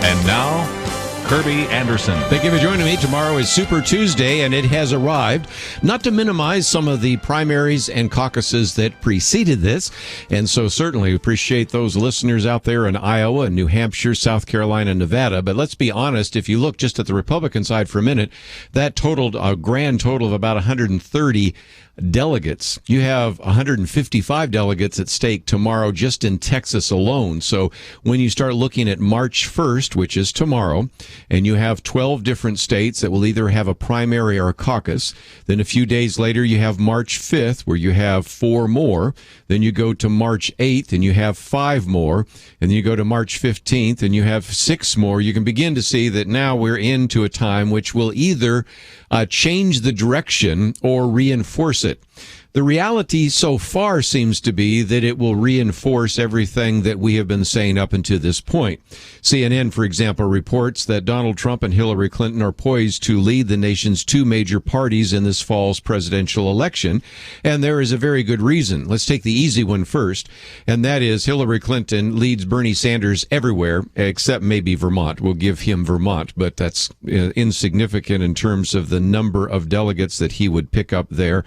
And now, Kerby Anderson. Thank you for joining me. Tomorrow is Super Tuesday, and it has arrived. Not to minimize some of the primaries and caucuses that preceded this, and so certainly appreciate those listeners out there in Iowa, New Hampshire, South Carolina, and Nevada. But let's be honest, if you look just at the Republican side for a minute, that totaled a grand total of about 130 delegates. You have 155 delegates at stake tomorrow just in Texas alone. So when you start looking at March 1st, which is tomorrow, and you have 12 different states that will either have a primary or a caucus, then a few days later you have March 5th where you have 4 more, then you go to March 8th and you have 5 more, and then you go to March 15th and you have 6 more. You can begin to see that now we're into a time which will either change the direction or reinforce it. The reality so far seems to be that it will reinforce everything that we have been saying up until this point. CNN, for example, reports that Donald Trump and Hillary Clinton are poised to lead the nation's 2 major parties in this fall's presidential election, and there is a very good reason. Let's take the easy one first, and that is Hillary Clinton leads Bernie Sanders everywhere except maybe Vermont. We'll give him Vermont, but that's insignificant in terms of the number of delegates that he would pick up there,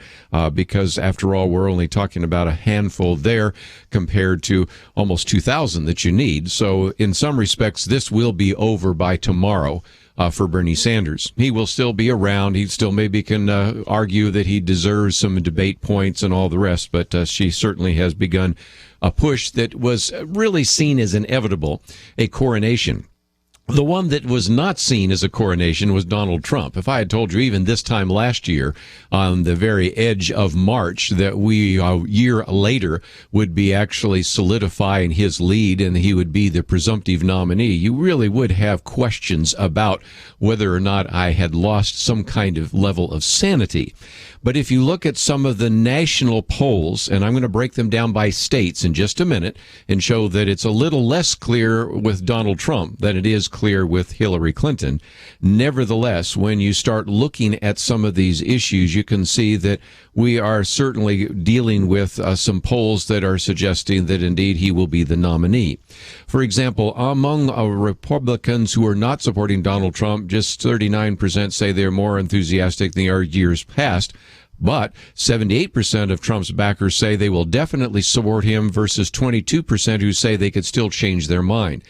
because after all, we're only talking about a handful there compared to almost 2,000 that you need. So in some respects, this will be over by tomorrow for Bernie Sanders. He will still be around. He still maybe can argue that he deserves some debate points and all the rest, but she certainly has begun a push that was really seen as inevitable, a coronation. The one that was not seen as a coronation was Donald Trump. If I had told you even this time last year, on the very edge of March, that we a year later would be actually solidifying his lead and he would be the presumptive nominee, you really would have questions about whether or not I had lost some kind of level of sanity. But if you look at some of the national polls, and I'm going to break them down by states in just a minute and show that it's a little less clear with Donald Trump than it is clear with Hillary Clinton. Nevertheless, when you start looking at some of these issues, you can see that we are certainly dealing with some polls that are suggesting that indeed he will be the nominee. For example, among Republicans who are not supporting Donald Trump, just 39% say they're more enthusiastic than they are years past. But 78% of Trump's backers say they will definitely support him versus 22% who say they could still change their mind.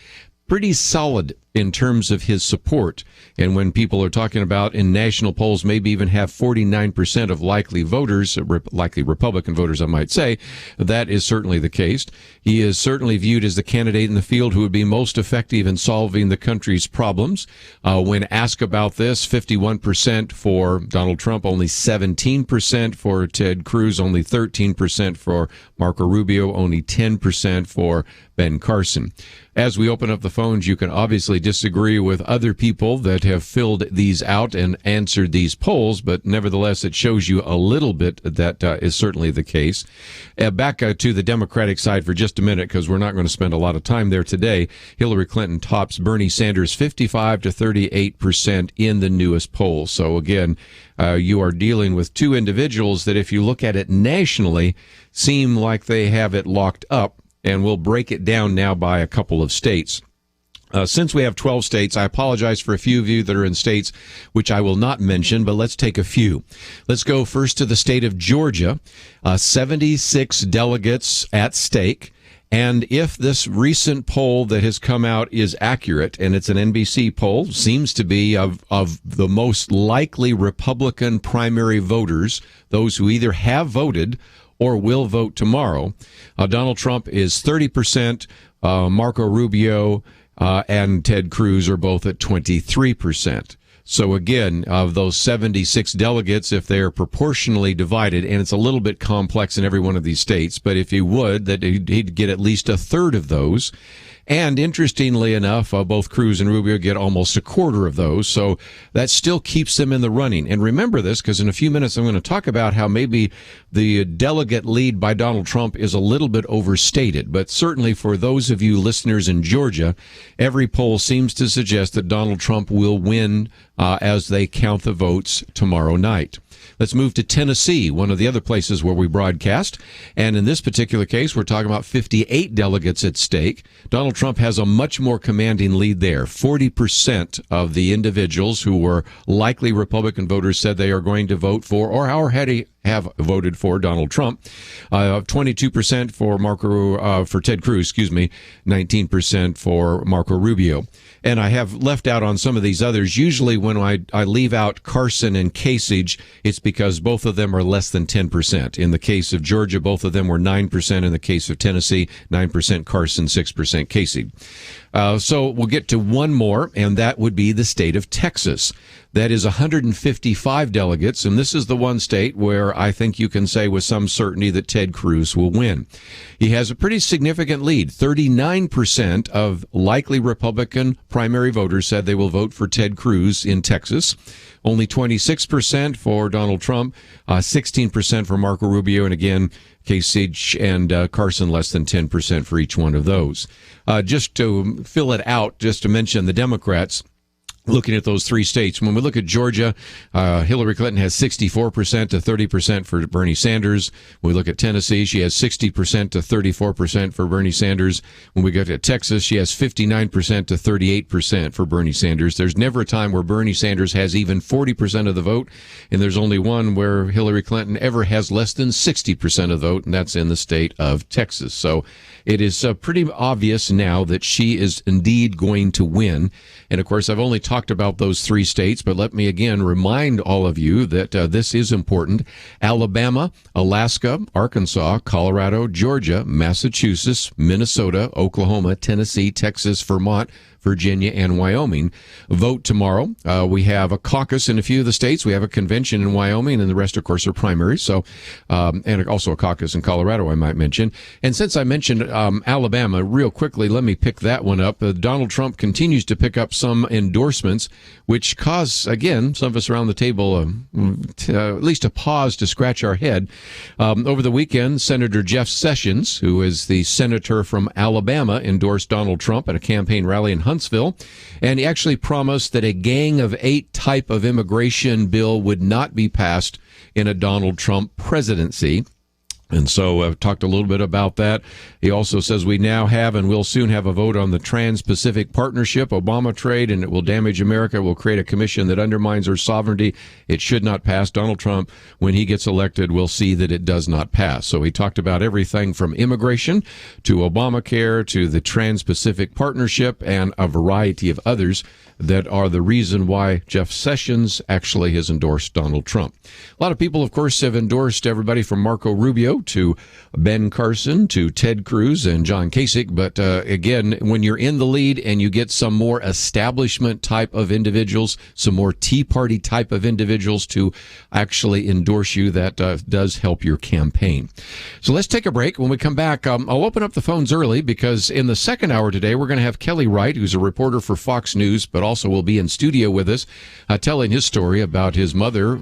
Pretty solid in terms of his support. And when people are talking about in national polls, maybe even have 49% of likely voters, likely Republican voters, I might say, that is certainly the case. He is certainly viewed as the candidate in the field who would be most effective in solving the country's problems. When asked about this, 51% for Donald Trump, only 17% for Ted Cruz, only 13% for Marco Rubio, only 10% for Ben Carson. As we open up the phones, you can obviously disagree with other people that have filled these out and answered these polls, but nevertheless, it shows you a little bit that is certainly the case. Back to the Democratic side for just a minute, because we're not going to spend a lot of time there today. Hillary Clinton tops Bernie Sanders 55 to 38% in the newest poll. So again, you are dealing with 2 individuals that, if you look at it nationally, seem like they have it locked up. And we'll break it down now by a couple of states. Since we have 12 states, I apologize for a few of you that are in states which I will not mention, but let's take a few. Let's go first to the state of Georgia, 76 delegates at stake. And if this recent poll that has come out is accurate, and it's an NBC poll, seems to be of the most likely Republican primary voters, those who either have voted or will vote tomorrow. Donald Trump is 30%, Marco Rubio and Ted Cruz are both at 23%. So again, of those 76 delegates, if they're proportionally divided, and it's a little bit complex in every one of these states, but if he would, that he'd get at least a third of those. And interestingly enough, both Cruz and Rubio get almost a quarter of those. So that still keeps them in the running. And remember this, because in a few minutes I'm going to talk about how maybe the delegate lead by Donald Trump is a little bit overstated. But certainly for those of you listeners in Georgia, every poll seems to suggest that Donald Trump will win as they count the votes tomorrow night. Let's move to Tennessee, one of the other places where we broadcast. And in this particular case, we're talking about 58 delegates at stake. Donald Trump has a much more commanding lead there. 40% of the individuals who were likely Republican voters said they are going to vote for or already have voted for Donald Trump. 22% for Ted Cruz, 19% for Marco Rubio. And I have left out on some of these others. Usually when I leave out Carson and Kasich, it's because both of them are less than 10%. In the case of Georgia, both of them were 9%. In the case of Tennessee, 9% Carson, 6% Kasich. So we'll get to one more, and that would be the state of Texas. That is 155 delegates, and this is the one state where I think you can say with some certainty that Ted Cruz will win. He has a pretty significant lead. 39% of likely Republican primary voters said they will vote for Ted Cruz in Texas. Only 26% for Donald Trump, 16% for Marco Rubio, and again, Kasich and Carson less than 10% for each one of those. Just to fill it out, just to mention the Democrats, looking at those three states, when we look at Georgia, Hillary Clinton has 64% to 30% for Bernie Sanders. When we look at Tennessee, she has 60% to 34% for Bernie Sanders. When we go to Texas, she has 59% to 38% for Bernie Sanders. There's never a time where Bernie Sanders has even 40% of the vote, and there's only one where Hillary Clinton ever has less than 60% of the vote, and that's in the state of Texas. So it is pretty obvious now that she is indeed going to win. And of course, I've only talked about those three states, but let me again remind all of you that this is important. Alabama, Alaska, Arkansas, Colorado, Georgia, Massachusetts, Minnesota, Oklahoma, Tennessee, Texas, Vermont, Virginia, and Wyoming vote tomorrow. We have a caucus in a few of the states. We have a convention in Wyoming, and the rest, of course, are primaries. So, and also a caucus in Colorado, I might mention. And since I mentioned Alabama, real quickly, let me pick that one up. Donald Trump continues to pick up some endorsements, which cause, again, some of us around the table at least a pause to scratch our head. Over the weekend, Senator Jeff Sessions, who is the senator from Alabama, endorsed Donald Trump at a campaign rally in Huntsville, and he actually promised that a Gang of Eight type of immigration bill would not be passed in a Donald Trump presidency. And so I've talked a little bit about that. He also says we now have and will soon have a vote on the Trans-Pacific Partnership, Obama trade, and it will damage America. It will create a commission that undermines our sovereignty. It should not pass. Donald Trump, when he gets elected, will see that it does not pass. So he talked about everything from immigration to Obamacare to the Trans-Pacific Partnership and a variety of others that are the reason why Jeff Sessions actually has endorsed Donald Trump. A lot of people, of course, have endorsed everybody from Marco Rubio to Ben Carson to Ted Cruz and John Kasich. But again, when you're in the lead and you get some more establishment type of individuals, some more Tea Party type of individuals to actually endorse you, that does help your campaign. So let's take a break. When we come back, I'll open up the phones early because in the second hour today, we're going to have Kelly Wright, who's a reporter for Fox News, but also will be in studio with us, telling his story about his mother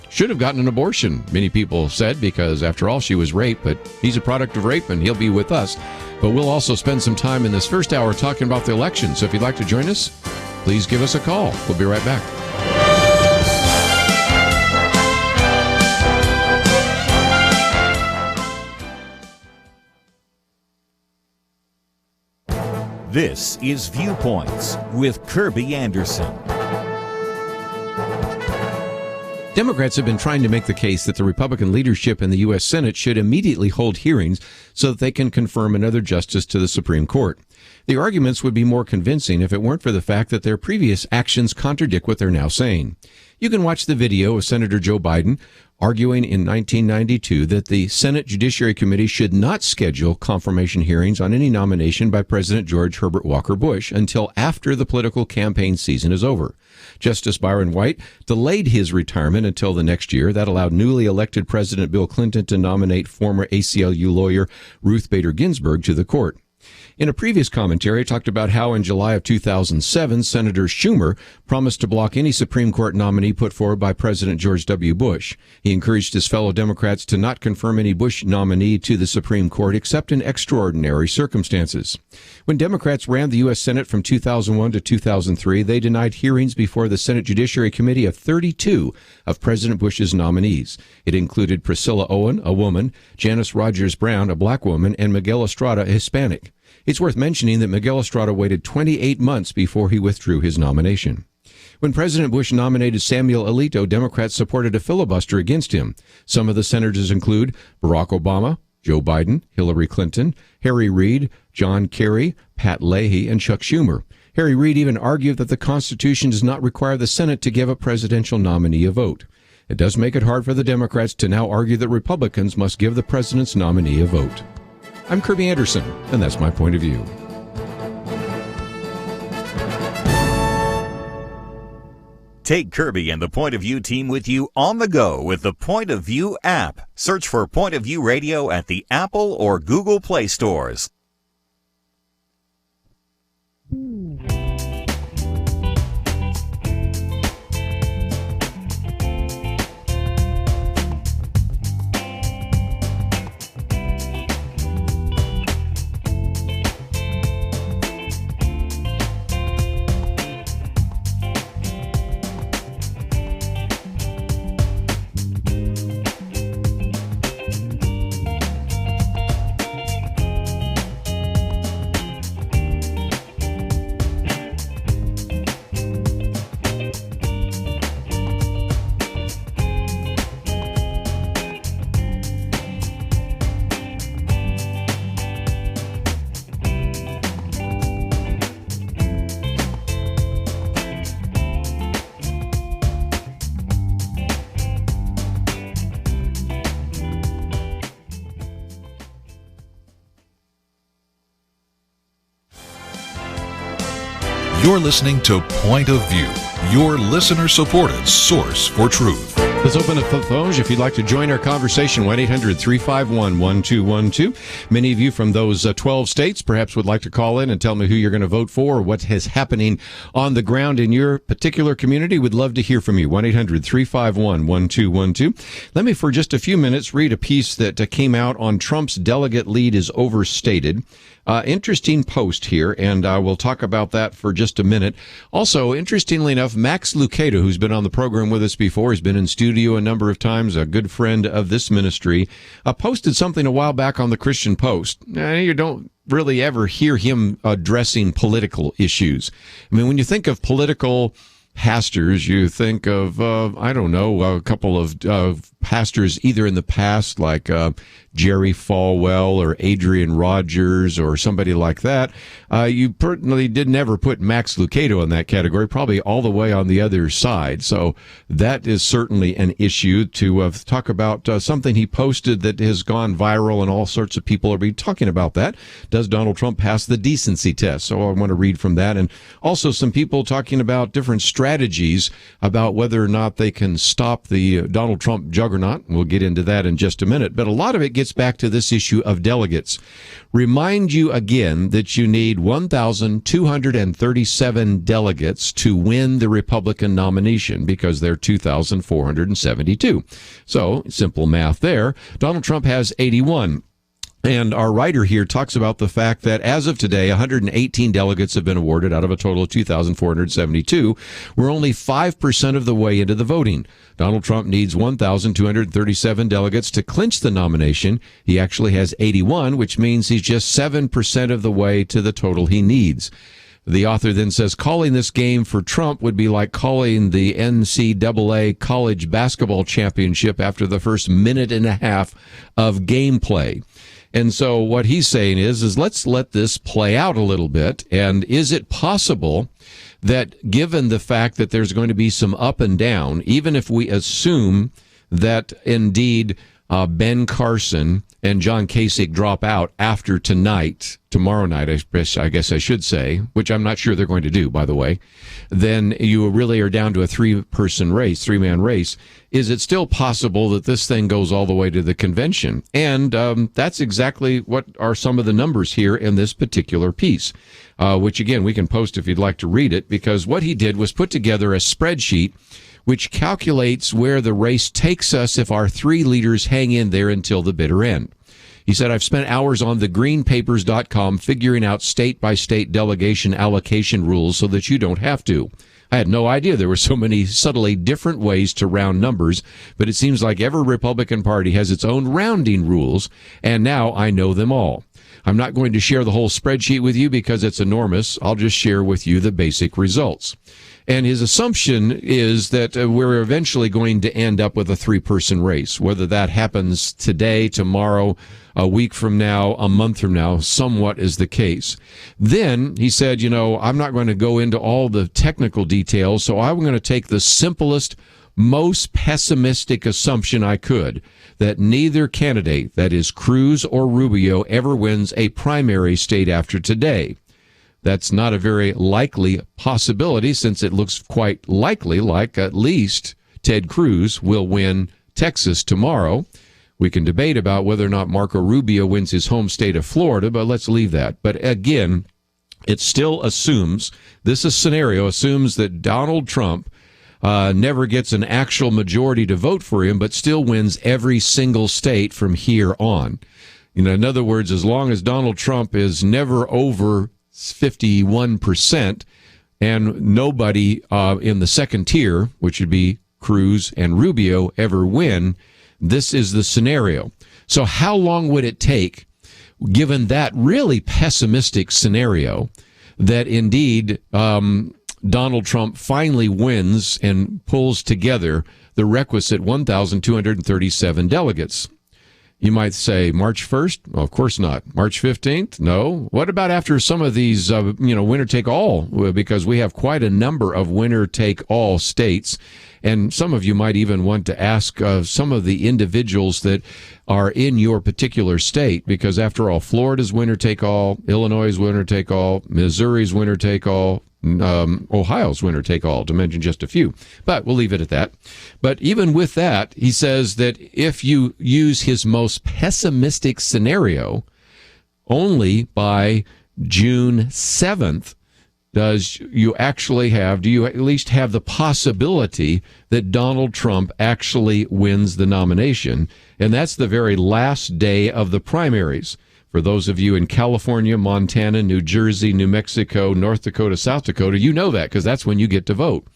should have gotten an abortion, many people said, because after all, she was raped, but he's a product of rape and he'll be with us. But we'll also spend some time in this first hour talking about the election. So if you'd like to join us, please give us a call. We'll be right back. This is Viewpoints with Kerby Anderson. Democrats have been trying to make the case that the Republican leadership in the U.S. Senate should immediately hold hearings so that they can confirm another justice to the Supreme Court. The arguments would be more convincing if it weren't for the fact that their previous actions contradict what they're now saying. You can watch the video of Senator Joe Biden arguing in 1992 that the Senate Judiciary Committee should not schedule confirmation hearings on any nomination by President George Herbert Walker Bush until after the political campaign season is over. Justice Byron White delayed his retirement until the next year. That allowed newly elected President Bill Clinton to nominate former ACLU lawyer Ruth Bader Ginsburg to the court. In a previous commentary, I talked about how in July of 2007, Senator Schumer promised to block any Supreme Court nominee put forward by President George W. Bush. He encouraged his fellow Democrats to not confirm any Bush nominee to the Supreme Court except in extraordinary circumstances. When Democrats ran the U.S. Senate from 2001 to 2003, they denied hearings before the Senate Judiciary Committee of 32 of President Bush's nominees. It included Priscilla Owen, a woman, Janice Rogers Brown, a black woman, and Miguel Estrada, a Hispanic. It's worth mentioning that Miguel Estrada waited 28 months before he withdrew his nomination. When President Bush nominated Samuel Alito, Democrats supported a filibuster against him. Some of the senators include Barack Obama, Joe Biden, Hillary Clinton, Harry Reid, John Kerry, Pat Leahy, and Chuck Schumer. Harry Reid even argued that the Constitution does not require the Senate to give a presidential nominee a vote. It does make it hard for the Democrats to now argue that Republicans must give the president's nominee a vote. I'm Kerby Anderson, and that's my point of view. Take Kerby and the Point of View team with you on the go with the Point of View app. Search for Point of View Radio at the Apple or Google Play stores. You're listening to Point of View, your listener-supported source for truth. Let's open the phones if you'd like to join our conversation. 1-800-351-1212. Many of you from those 12 states perhaps would like to call in and tell me who you're going to vote for or what is happening on the ground in your particular community. We'd love to hear from you. 1-800-351-1212. Let me, for just a few minutes, read a piece that came out on Trump's delegate lead is overstated. Interesting post here, and we'll talk about that for just a minute. Also, interestingly enough, Max Lucado, who's been on the program with us before, he's been in studio a number of times, a good friend of this ministry, posted something a while back on the Christian Post. You don't really ever hear him addressing political issues. I mean, when you think of political pastors, you think of, a couple of pastors either in the past, like Jerry Falwell or Adrian Rogers or somebody like that. You certainly did never put Max Lucado in that category, probably all the way on the other side. So that is certainly an issue to talk about something he posted that has gone viral, and all sorts of people are talking about that. Does Donald Trump pass the decency test? So I want to read from that. And also some people talking about different strategies about whether or not they can stop the Donald Trump juggernaut. We'll get into that in just a minute. But a lot of it gets back to this issue of delegates. Remind you again that you need 1,237 delegates to win the Republican nomination, because they're 2,472. So simple math there. Donald Trump has 81. And our writer here talks about the fact that as of today, 118 delegates have been awarded out of a total of 2,472. We're only 5% of the way into the voting. Donald Trump needs 1,237 delegates to clinch the nomination. He actually has 81, which means he's just 7% of the way to the total he needs. The author then says, calling this game for Trump would be like calling the NCAA college basketball championship after the first minute and a half of gameplay. And so what he's saying is let's let this play out a little bit. And is it possible that, given the fact that there's going to be some up and down, even if we assume that indeed Ben Carson and John Kasich drop out after tomorrow night, I guess I should say, which I'm not sure they're going to do, by the way, then you really are down to a three-man race. Is it still possible that this thing goes all the way to the convention? And that's exactly what are some of the numbers here in this particular piece, which, again, we can post if you'd like to read it, because what he did was put together a spreadsheet which calculates where the race takes us if our three leaders hang in there until the bitter end. He said, I've spent hours on thegreenpapers.com figuring out state-by-state delegation allocation rules so that you don't have to. I had no idea there were so many subtly different ways to round numbers, but it seems like every Republican Party has its own rounding rules, and now I know them all. I'm not going to share the whole spreadsheet with you because it's enormous. I'll just share with you the basic results. And his assumption is that we're eventually going to end up with a three-person race. Whether that happens today, tomorrow, a week from now, a month from now, somewhat is the case. Then he said, I'm not going to go into all the technical details, so I'm going to take the simplest, most pessimistic assumption I could, that neither candidate, that is Cruz or Rubio, ever wins a primary state after today. That's not a very likely possibility, since it looks quite likely like at least Ted Cruz will win Texas tomorrow. We can debate about whether or not Marco Rubio wins his home state of Florida, but let's leave that. But again, it still assumes, scenario assumes that Donald Trump never gets an actual majority to vote for him, but still wins every single state from here on. In other words, as long as Donald Trump is never over 51% and nobody in the second tier, which would be Cruz and Rubio, ever win, this is the scenario. So how long would it take, given that really pessimistic scenario, that indeed Donald Trump finally wins and pulls together the requisite 1,237 delegates? You might say March 1st? Well, of course not. March 15th? No. What about after some of these, winner-take-all? Because we have quite a number of winner-take-all states. And some of you might even want to ask some of the individuals that are in your particular state, because after all, Florida's winner-take-all, Illinois' winner-take-all, Missouri's winner-take-all, Ohio's winner-take-all, to mention just a few. But we'll leave it at that. But even with that, he says that if you use his most pessimistic scenario, only by June 7th do you at least have the possibility that Donald Trump actually wins the nomination. And that's the very last day of the primaries. For those of you in California, Montana, New Jersey, New Mexico, North Dakota, South Dakota, you know that because that's when you get to vote.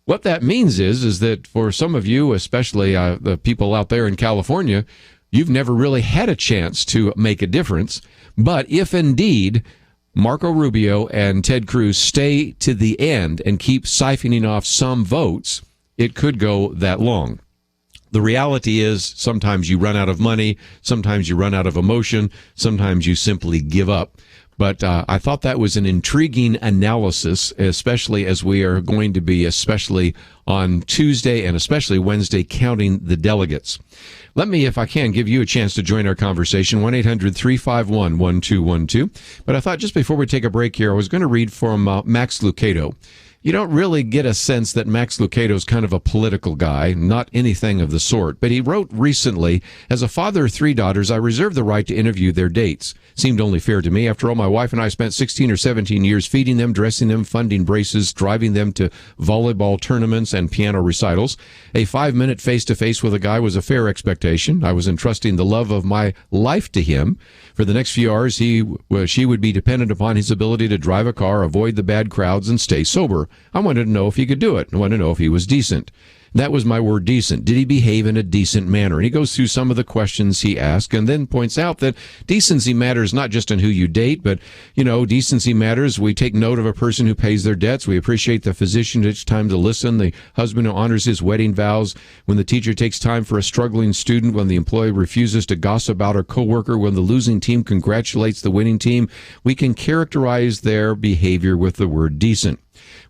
What that means is that for some of you, especially the people out there in California, you've never really had a chance to make a difference. But if indeed Marco Rubio and Ted Cruz stay to the end and keep siphoning off some votes, it could go that long. The reality is sometimes you run out of money, sometimes you run out of emotion, sometimes you simply give up. But I thought that was an intriguing analysis, especially as we are going to be, especially on Tuesday and especially Wednesday, counting the delegates. Let me, if I can, give you a chance to join our conversation, 1-800-351-1212. But I thought just before we take a break here, I was going to read from Max Lucado. You don't really get a sense that Max Lucado is kind of a political guy, not anything of the sort. But he wrote recently, as a father of three daughters, I reserve the right to interview their dates. Seemed only fair to me. After all, my wife and I spent 16 or 17 years feeding them, dressing them, funding braces, driving them to volleyball tournaments and piano recitals. A 5-minute face-to-face with a guy was a fair expectation. I was entrusting the love of my life to him. For the next few hours, she would be dependent upon his ability to drive a car, avoid the bad crowds, and stay sober. I wanted to know if he could do it. I wanted to know if he was decent. That was my word, decent. Did he behave in a decent manner? And he goes through some of the questions he asked and then points out that decency matters not just in who you date, but, decency matters. We take note of a person who pays their debts. We appreciate the physician each time to listen, the husband who honors his wedding vows, when the teacher takes time for a struggling student, when the employee refuses to gossip about a coworker, when the losing team congratulates the winning team. We can characterize their behavior with the word decent.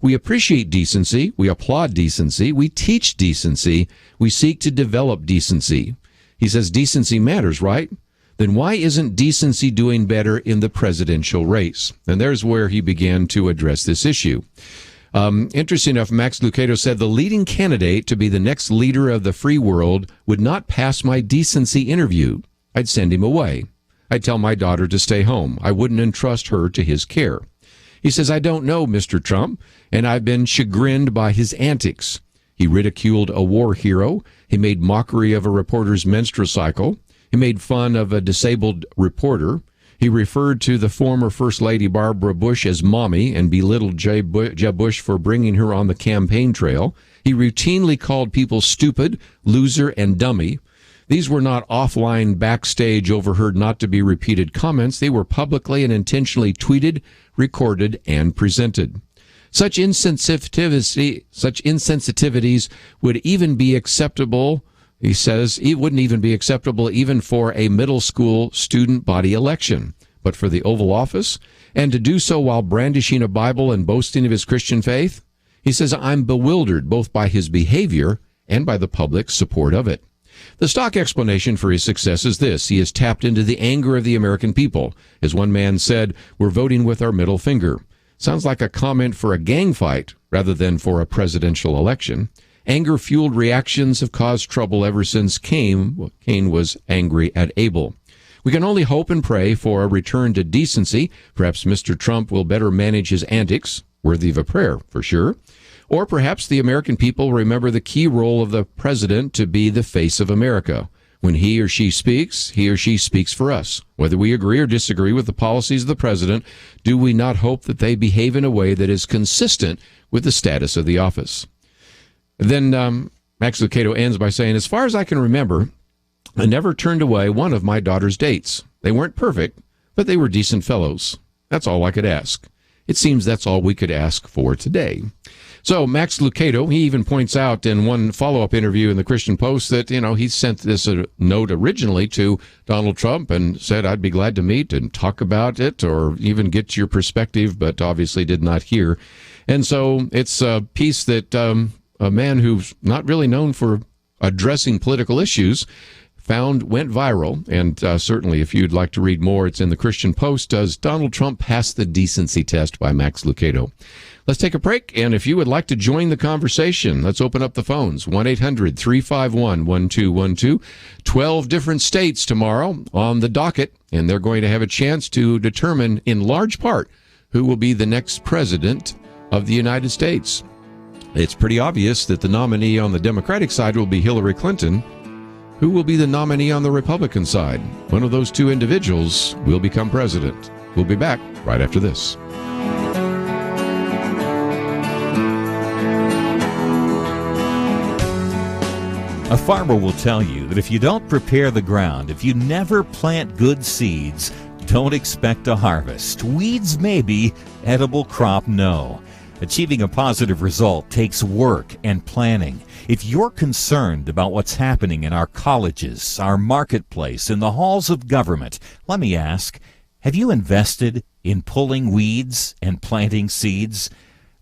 We appreciate decency, we applaud decency, we teach decency, we seek to develop decency. He says decency matters, right? Then why isn't decency doing better in the presidential race? And there's where he began to address this issue. Interesting enough, Max Lucado said the leading candidate to be the next leader of the free world would not pass my decency interview. I'd send him away. I'd tell my daughter to stay home. I wouldn't entrust her to his care. He says, I don't know Mr. Trump, and I've been chagrined by his antics. He ridiculed a war hero. He made mockery of a reporter's menstrual cycle. He made fun of a disabled reporter. He referred to the former First Lady Barbara Bush as mommy and belittled Jeb Bush for bringing her on the campaign trail. He routinely called people stupid, loser, and dummy. These were not offline, backstage, overheard, not to be repeated comments. They were publicly and intentionally tweeted, recorded, and presented. Such insensitivities would even be acceptable, he says, it wouldn't even be acceptable even for a middle school student body election. But for the Oval Office, and to do so while brandishing a Bible and boasting of his Christian faith, he says, I'm bewildered both by his behavior and by the public support of it. The stock explanation for his success is this: he has tapped into the anger of the American people. As one man said, we're voting with our middle finger. Sounds like a comment for a gang fight rather than for a presidential election. Anger-fueled reactions have caused trouble ever since Cain was angry at Abel. We can only hope and pray for a return to decency. Perhaps Mr. Trump will better manage his antics, worthy of a prayer for sure. Or perhaps the American people remember the key role of the president to be the face of America. When he or she speaks for us. Whether we agree or disagree with the policies of the president, do we not hope that they behave in a way that is consistent with the status of the office? Then Max Lucado ends by saying, as far as I can remember, I never turned away one of my daughter's dates. They weren't perfect, but they were decent fellows. That's all I could ask. It seems that's all we could ask for today. So Max Lucado, he even points out in one follow-up interview in the Christian Post that, he sent this note originally to Donald Trump and said, I'd be glad to meet and talk about it or even get your perspective, but obviously did not hear. And so it's a piece that a man who's not really known for addressing political issues went viral. And certainly if you'd like to read more, it's in the Christian Post. Does Donald Trump pass the decency test by Max Lucado? Let's take a break, and if you would like to join the conversation, let's open up the phones. 1-800-351-1212. 12 different states tomorrow on the docket, and they're going to have a chance to determine, in large part, who will be the next president of the United States. It's pretty obvious that the nominee on the Democratic side will be Hillary Clinton. Who will be the nominee on the Republican side? One of those two individuals will become president. We'll be back right after this. A farmer will tell you that if you don't prepare the ground, if you never plant good seeds, don't expect a harvest. Weeds maybe, edible crop no. Achieving a positive result takes work and planning. If you're concerned about what's happening in our colleges, our marketplace, in the halls of government, let me ask, have you invested in pulling weeds and planting seeds?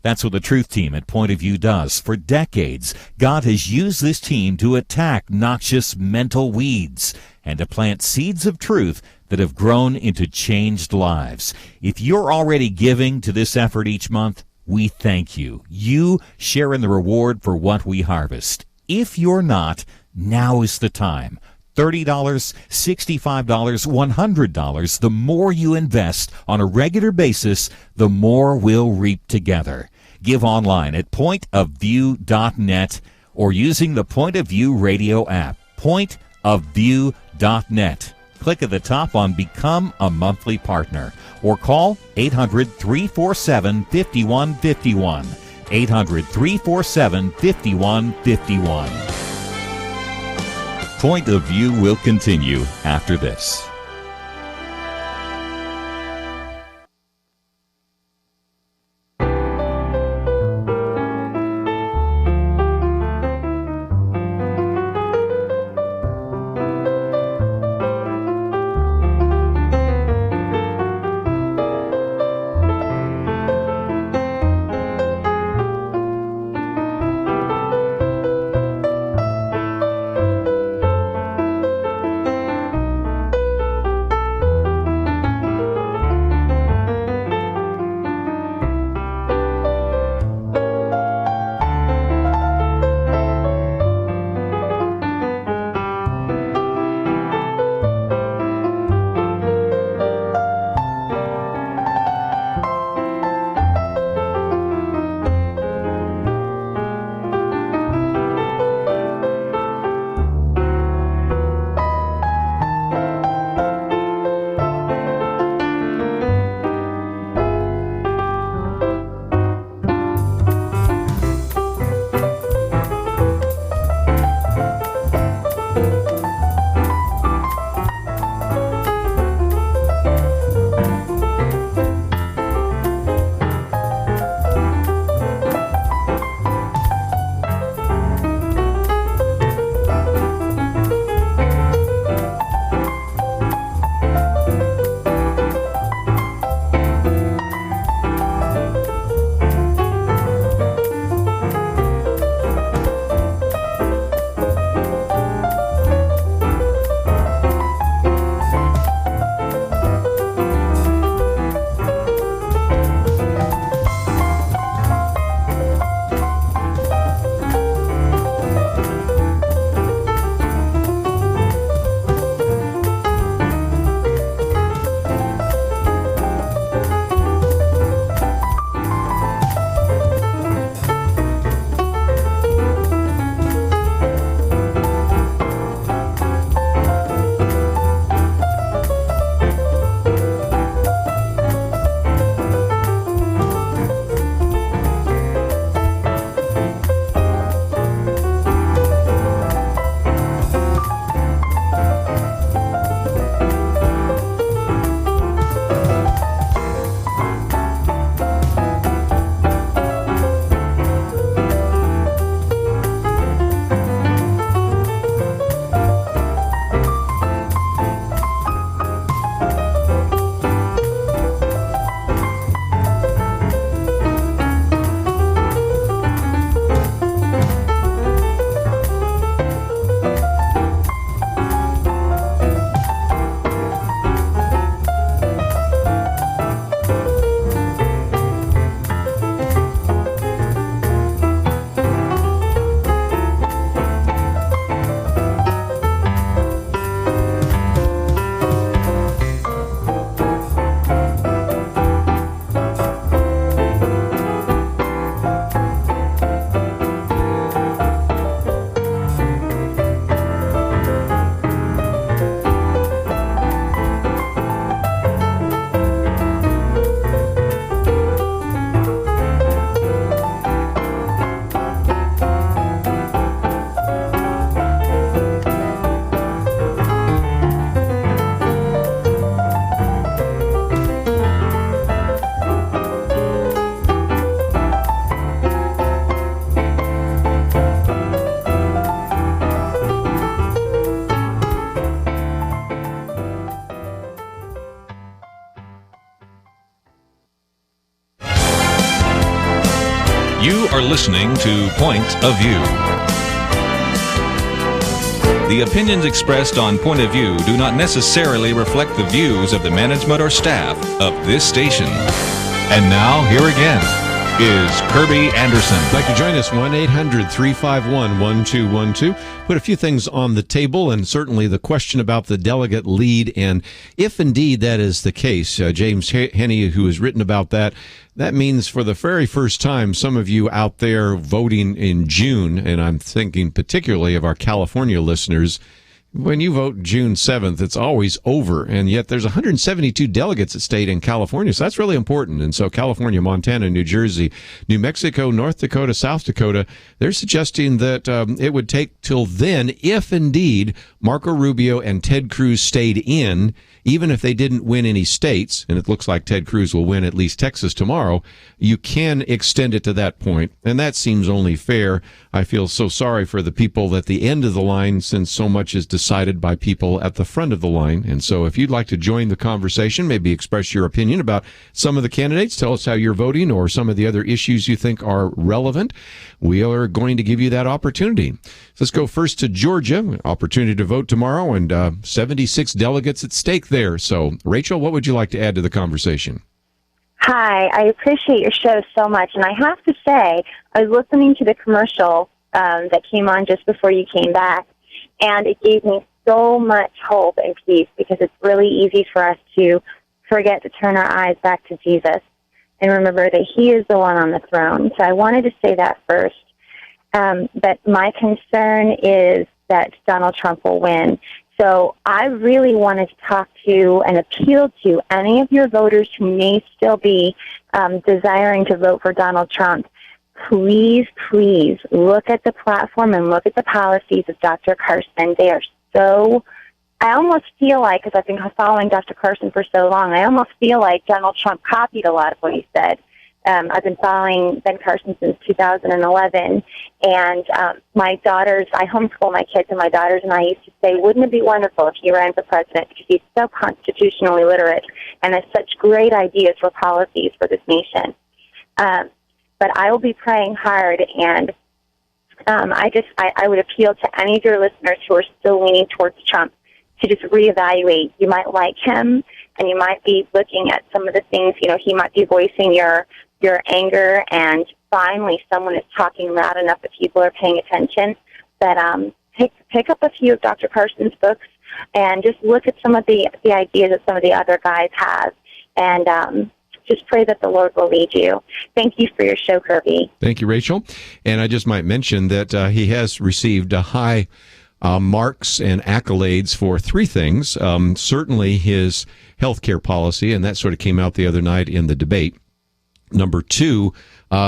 That's what the Truth Team at Point of View does. For decades, God has used this team to attack noxious mental weeds and to plant seeds of truth that have grown into changed lives. If you're already giving to this effort each month, we thank you. You share in the reward for what we harvest. If you're not, now is the time. $30, $65, $100. The more you invest on a regular basis, the more we'll reap together. Give online at pointofview.net or using the Point of View radio app, pointofview.net. Click at the top on Become a Monthly Partner or call 800-347-5151. 800-347-5151. Point of View will continue after this. You are listening to Point of View. The opinions expressed on Point of View do not necessarily reflect the views of the management or staff of this station. And now, here again is Kerby Anderson. I'd like to join us, 1-800-351-1212. Put a few things on the table, and certainly the question about the delegate lead, and if indeed that is the case, James Henney, who has written about that, that means for the very first time, some of you out there voting in June, and I'm thinking particularly of our California listeners, when you vote June 7th, it's always over, and yet there's 172 delegates at state in California, so that's really important. And so California, Montana, New Jersey, New Mexico, North Dakota, South Dakota, they're suggesting that it would take till then, if indeed Marco Rubio and Ted Cruz stayed in, even if they didn't win any states, and it looks like Ted Cruz will win at least Texas tomorrow, you can extend it to that point, and that seems only fair. I feel so sorry for the people at the end of the line, since so much is decided by people at the front of the line. And so if you'd like to join the conversation, maybe express your opinion about some of the candidates, tell us how you're voting, or some of the other issues you think are relevant, we are going to give you that opportunity. So let's go first to Georgia. Opportunity to vote tomorrow, and 76 delegates at stake there. So, Rachel, what would you like to add to the conversation? Hi, I appreciate your show so much, and I have to say, I was listening to the commercial that came on just before you came back, and it gave me so much hope and peace, because it's really easy for us to forget to turn our eyes back to Jesus and remember that he is the one on the throne. So I wanted to say that first. But my concern is that Donald Trump will win. So I really wanted to talk to and appeal to any of your voters who may still be desiring to vote for Donald Trump. Please, please look at the platform and look at the policies of Dr. Carson. They are so, I almost feel like, because I've been following Dr. Carson for so long, I almost feel like Donald Trump copied a lot of what he said. I've been following Ben Carson since 2011, and my daughters, I homeschool my kids, and my daughters and I used to say, wouldn't it be wonderful if he ran for president, because he's so constitutionally literate and has such great ideas for policies for this nation. But I will be praying hard, and I would appeal to any of your listeners who are still leaning towards Trump to just reevaluate. You might like him, and you might be looking at some of the things, he might be voicing your anger, and finally someone is talking loud enough that people are paying attention. But pick up a few of Dr. Carson's books and just look at some of the ideas that some of the other guys have, and just pray that the Lord will lead you. Thank you for your show, Kerby. Thank you, Rachel. And I just might mention that he has received a high marks and accolades for three things. Certainly his health care policy, and that sort of came out the other night in the debate. Number two,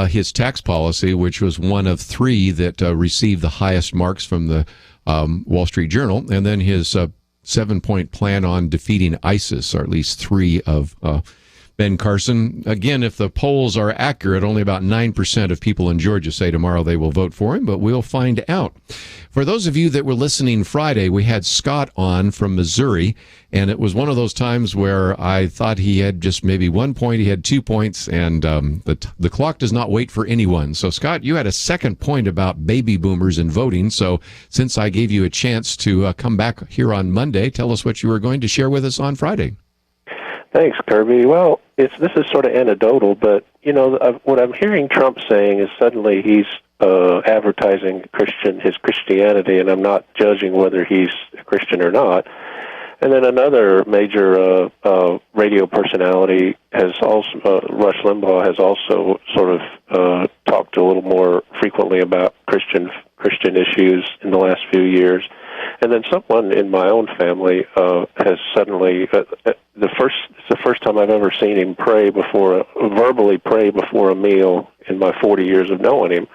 his tax policy, which was one of three that received the highest marks from the Wall Street Journal. And then his 7-point plan on defeating ISIS, or at least three of Ben Carson. Again, if the polls are accurate, only about 9% of people in Georgia say tomorrow they will vote for him, but we'll find out. For those of you that were listening Friday, we had Scott on from Missouri, and it was one of those times where I thought he had just maybe 1 point, he had 2 points, and the clock does not wait for anyone. So, Scott, you had a second point about baby boomers and voting, so since I gave you a chance to come back here on Monday, tell us what you were going to share with us on Friday. Thanks, Kerby. Well, this is sort of anecdotal, but, what I'm hearing Trump saying is suddenly he's advertising his Christianity, and I'm not judging whether he's a Christian or not. And then another major radio personality has also, Rush Limbaugh, has also sort of talked a little more frequently about Christian issues in the last few years. And then someone in my own family has suddenly it's the first time I've ever seen him verbally pray before a meal in my 40 years of knowing him.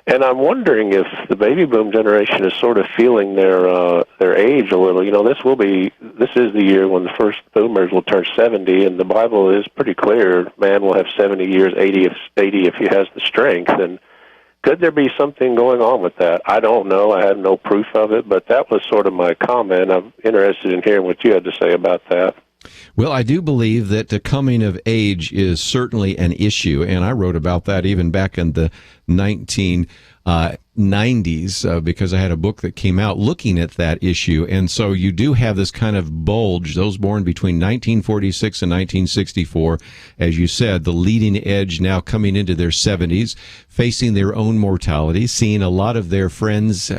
And I'm wondering if the baby boom generation is sort of feeling their age a little. This is the year when the first boomers will turn 70, and the Bible is pretty clear. Man will have 70 years, 80 if he has the strength. And could there be something going on with that? I don't know. I have no proof of it, but that was sort of my comment. I'm interested in hearing what you had to say about that. Well, I do believe that the coming of age is certainly an issue, and I wrote about that even back in the 1990s because I had a book that came out looking at that issue. And so you do have this kind of bulge, those born between 1946 and 1964, as you said, the leading edge now coming into their 70s, facing their own mortality, seeing a lot of their friends,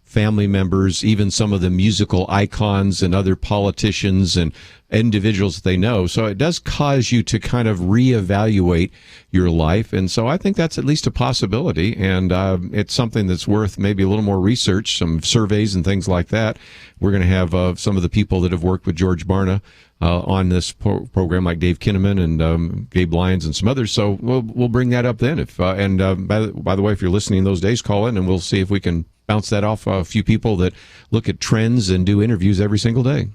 family members, even some of the musical icons and other politicians and individuals that they know. So it does cause you to kind of reevaluate your life. And so I think that's at least a possibility. And it's something that's worth maybe a little more research, some surveys and things like that. We're going to have some of the people that have worked with George Barna on this program, like Dave Kinnaman and Gabe Lyons and some others. So we'll bring that up then. By the way, if you're listening those days, call in and we'll see if we can bounce that off a few people that look at trends and do interviews every single day.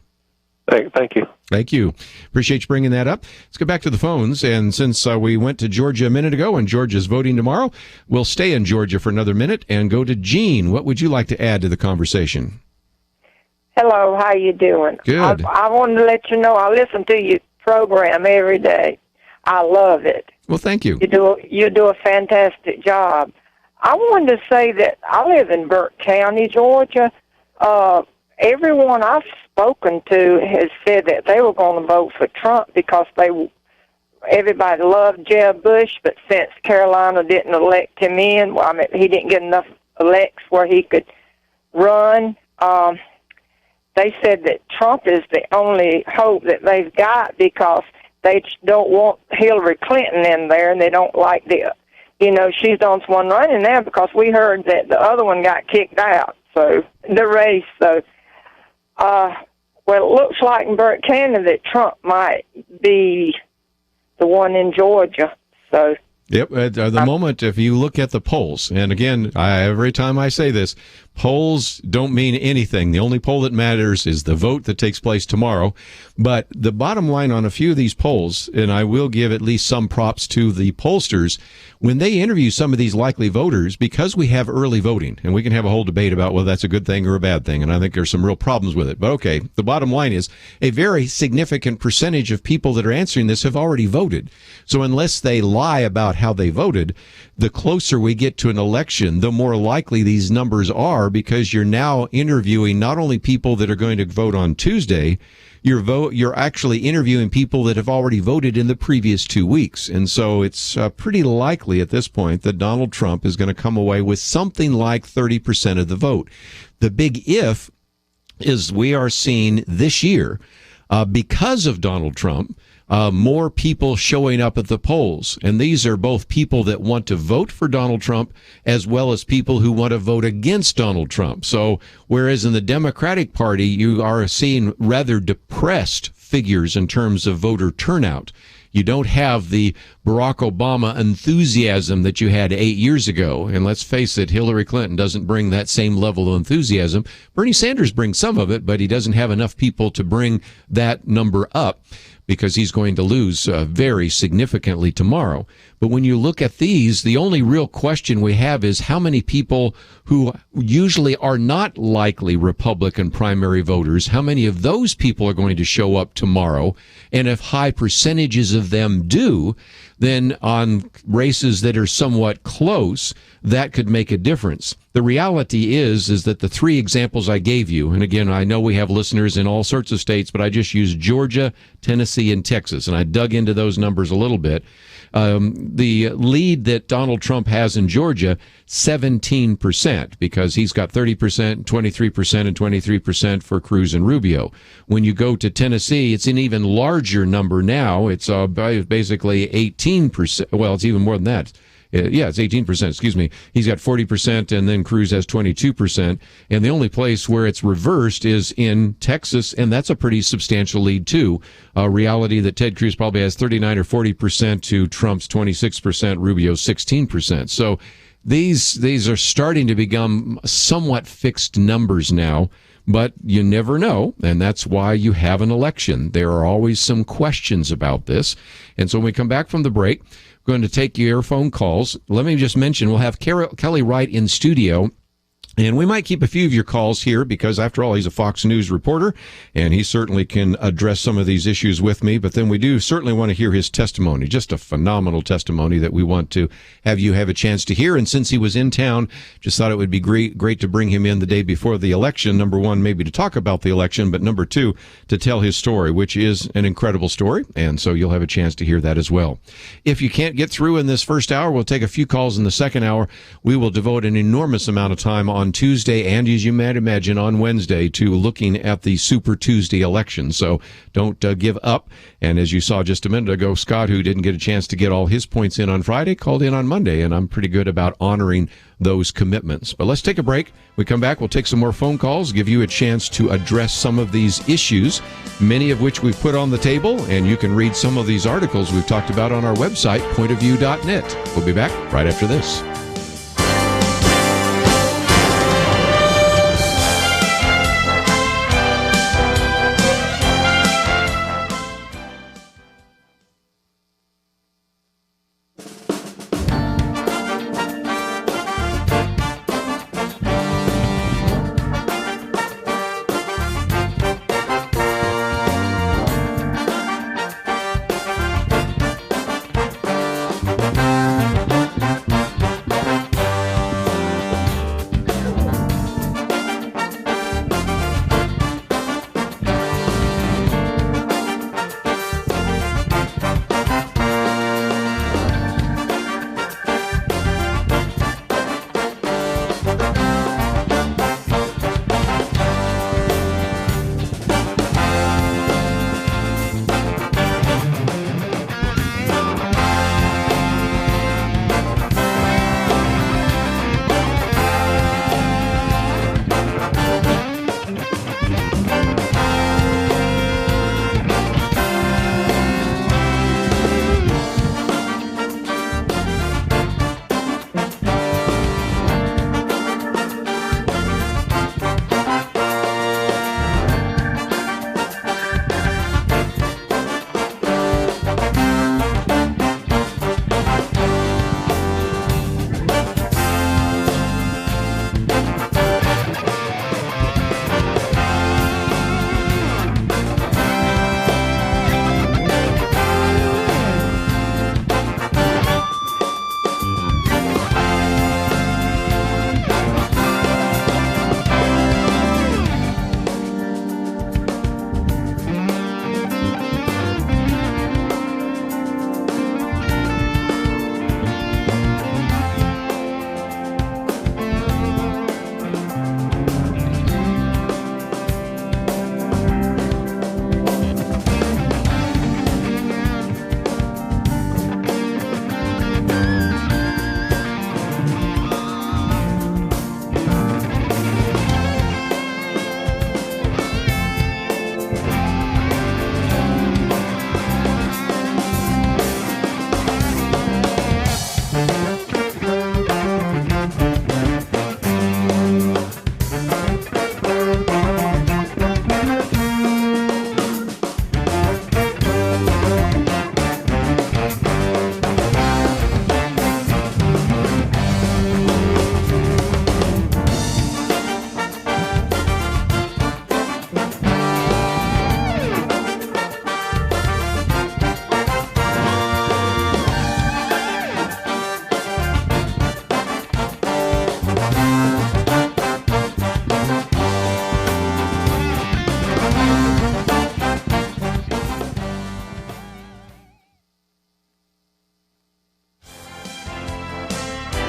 Thank you. Thank you. Appreciate you bringing that up. Let's get back to the phones. And since we went to Georgia a minute ago and Georgia's voting tomorrow, we'll stay in Georgia for another minute and go to Jean. What would you like to add to the conversation? Hello, how you doing? Good. I wanted to let you know I listen to your program every day. I love it. Well, thank you. You do a fantastic job. I wanted to say that I live in Burke County, Georgia. Everyone I've spoken to has said that they were going to vote for Trump because everybody loved Jeb Bush, but since Carolina didn't elect him in, well, I mean, he didn't get enough elects where he could run. They said that Trump is the only hope that they've got because they don't want Hillary Clinton in there, and they don't like she's the only one running now because we heard that the other one got kicked out, so the race. So, well, it looks like in Burke County that Trump might be the one in Georgia. So. Yep. At the moment, if you look at the polls, and again, every time I say this, polls don't mean anything. The only poll that matters is the vote that takes place tomorrow. But the bottom line on a few of these polls, and I will give at least some props to the pollsters, when they interview some of these likely voters, because we have early voting, and we can have a whole debate about whether that's a good thing or a bad thing, and I think there's some real problems with it. But okay, the bottom line is a very significant percentage of people that are answering this have already voted. So unless they lie about how they voted, the closer we get to an election, the more likely these numbers are, because you're now interviewing not only people that are going to vote on Tuesday, you're actually interviewing people that have already voted in the previous 2 weeks. And so it's pretty likely at this point that Donald Trump is going to come away with something like 30% of the vote. The big if is we are seeing this year, because of Donald Trump, more people showing up at the polls. And these are both people that want to vote for Donald Trump as well as people who want to vote against Donald Trump. So whereas in the Democratic Party, you are seeing rather depressed figures in terms of voter turnout. You don't have the Barack Obama enthusiasm that you had 8 years ago. And let's face it, Hillary Clinton doesn't bring that same level of enthusiasm. Bernie Sanders brings some of it, but he doesn't have enough people to bring that number up, because he's going to lose very significantly tomorrow. But when you look at these, the only real question we have is how many people who usually are not likely Republican primary voters, how many of those people are going to show up tomorrow? And if high percentages of them do, then on races that are somewhat close, that could make a difference. The reality is that the three examples I gave you, and again, I know we have listeners in all sorts of states, but I just used Georgia, Tennessee, and Texas, and I dug into those numbers a little bit. The lead that Donald Trump has in Georgia, 17%, because he's got 30%, 23%, and 23% for Cruz and Rubio. When you go to Tennessee, it's an even larger number now. It's basically 18%. Well, it's even more than that. It's 18%, excuse me. He's got 40%, and then Cruz has 22%. And the only place where it's reversed is in Texas, and that's a pretty substantial lead, too. A reality that Ted Cruz probably has 39 or 40% to Trump's 26%, Rubio's 16%. So these are starting to become somewhat fixed numbers now, but you never know, and that's why you have an election. There are always some questions about this. And so when we come back from the break, going to take your phone calls. Let me just mention, we'll have Kelly Wright in studio And we might keep a few of your calls here because, after all, he's a Fox News reporter, and he certainly can address some of these issues with me. But then we do certainly want to hear his testimony, just a phenomenal testimony that we want to have you have a chance to hear. And since he was in town, just thought it would be great to bring him in the day before the election. Number one, maybe to talk about the election, but number two, to tell his story, which is an incredible story. And so you'll have a chance to hear that as well. If you can't get through in this first hour, we'll take a few calls in the second hour. We will devote an enormous amount of time on Tuesday and, as you might imagine, on Wednesday to looking at the Super Tuesday election. So don't give up. And as you saw just a minute ago, Scott, who didn't get a chance to get all his points in on Friday, called in on Monday, and I'm pretty good about honoring those commitments. But let's take a break. We come back, we'll take some more phone calls, give you a chance to address some of these issues, many of which we've put on the table, and you can read some of these articles we've talked about on our website, pointofview.net. We'll be back right after this.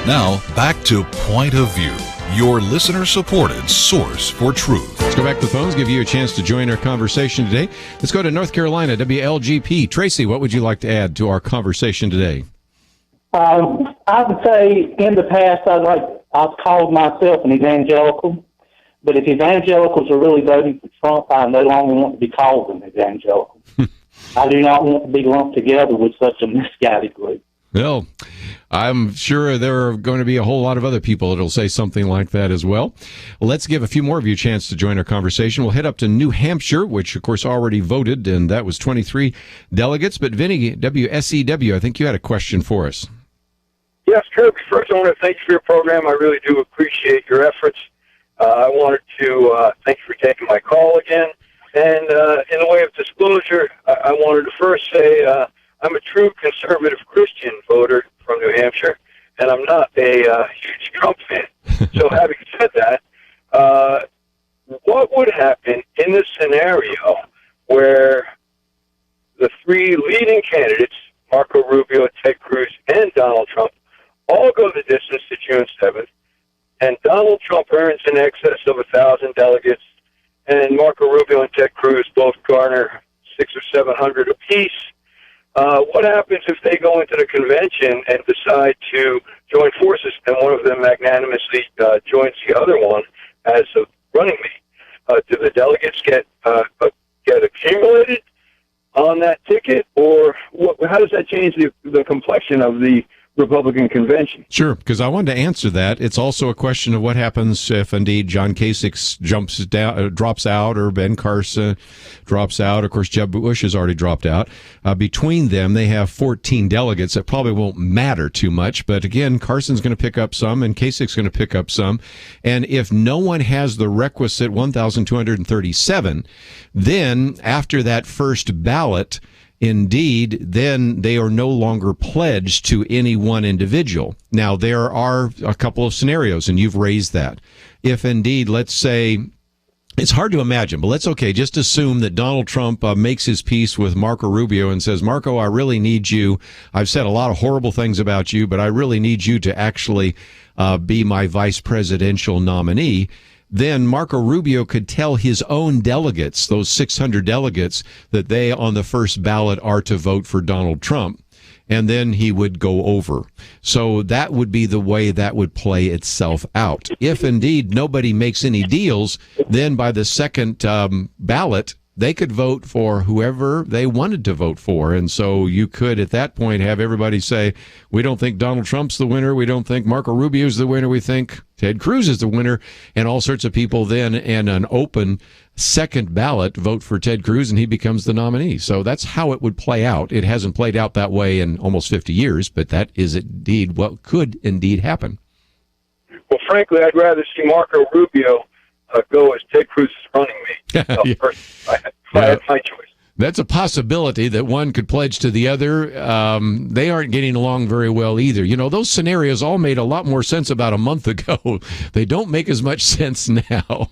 Now, back to Point of View, your listener-supported source for truth. Let's go back to the phones, give you a chance to join our conversation today. Let's go to North Carolina, WLGP. Tracy, what would you like to add to our conversation today? I would say in the past I've called myself an evangelical, but if evangelicals are really voting for Trump, I no longer want to be called an evangelical. I do not want to be lumped together with such a misguided group. Well, I'm sure there are going to be a whole lot of other people that'll say something like that as well. Let's give a few more of you a chance to join our conversation. We'll head up to New Hampshire, which, of course, already voted, and that was 23 delegates. But Vinny, WSEW, I think you had a question for us. Yes, Kirk. First, I want to thank you for your program. I really do appreciate your efforts. I wanted to thank you for taking my call again. And in the way of disclosure, I wanted to first say I'm a true conservative Christian voter from New Hampshire, and I'm not a huge Trump fan. So having said that, what would happen in this scenario where the three leading candidates, Marco Rubio, Ted Cruz, and Donald Trump, all go the distance to June 7th, and Donald Trump earns in excess of 1,000 delegates, and Marco Rubio and Ted Cruz both garner 600 or 700 apiece? What happens if they go into the convention and decide to join forces, and one of them magnanimously joins the other one as a running mate? Do the delegates get accumulated on that ticket, or how does that change the complexion of the Republican convention? Sure, because I wanted to answer that. It's also a question of what happens if indeed John Kasich drops out, or Ben Carson drops out. Of course, Jeb Bush has already dropped out. Between them, they have 14 delegates. That probably won't matter too much. But again, Carson's going to pick up some, and Kasich's going to pick up some. And if no one has the requisite 1,237, then after that first ballot, indeed, then they are no longer pledged to any one individual. Now, there are a couple of scenarios, and you've raised that. If indeed, let's say, it's hard to imagine, but let's just assume that Donald Trump makes his peace with Marco Rubio and says, Marco, I really need you. I've said a lot of horrible things about you, but I really need you to actually be my vice presidential nominee. Then Marco Rubio could tell his own delegates, those 600 delegates, that they on the first ballot are to vote for Donald Trump, and then he would go over. So that would be the way that would play itself out. If indeed nobody makes any deals, then by the second ballot, they could vote for whoever they wanted to vote for. And so you could, at that point, have everybody say, we don't think Donald Trump's the winner. We don't think Marco Rubio's the winner. We think Ted Cruz is the winner. And all sorts of people then, in an open second ballot, vote for Ted Cruz, and he becomes the nominee. So that's how it would play out. It hasn't played out that way in almost 50 years, but that is indeed what could indeed happen. Well, frankly, I'd rather see Marco Rubio go as Ted Cruz's running mate. I had my choice. That's a possibility that one could pledge to the other. They aren't getting along very well either. You know, those scenarios all made a lot more sense about a month ago. They don't make as much sense now.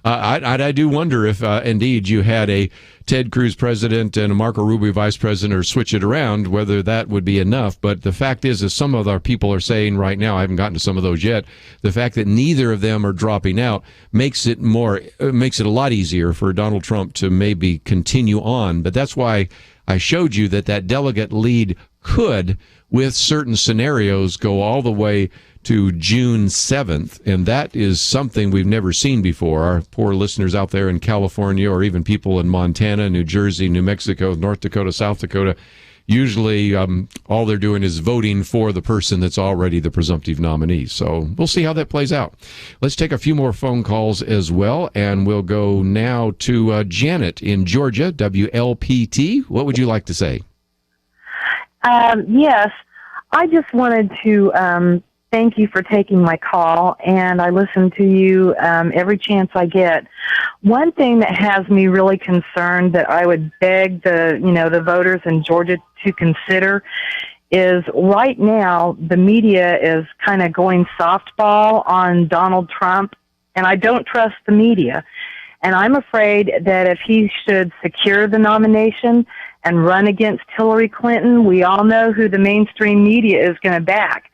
I do wonder if indeed you had a Ted Cruz president and a Marco Rubio vice president, or switch it around, whether that would be enough. But the fact is, as some of our people are saying right now, I haven't gotten to some of those yet, the fact that neither of them are dropping out makes it a lot easier for Donald Trump to maybe continue on. But that's why I showed you that delegate lead could, with certain scenarios, go all the way to June 7th, and that is something we've never seen before. Our poor listeners out there in California, or even people in Montana, New Jersey, New Mexico, North Dakota, South Dakota, usually all they're doing is voting for the person that's already the presumptive nominee. So we'll see how that plays out. Let's take a few more phone calls as well, and we'll go now to Janet in Georgia, WLPT. What would you like to say? Yes, I just wanted to thank you for taking my call, and I listen to you every chance I get. One thing that has me really concerned that I would beg the voters in Georgia to consider is, right now the media is kind of going softball on Donald Trump, and I don't trust the media. And I'm afraid that if he should secure the nomination and run against Hillary Clinton, we all know who the mainstream media is going to back.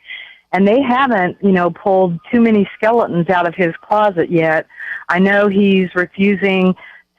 And they haven't, pulled too many skeletons out of his closet yet. I know he's refusing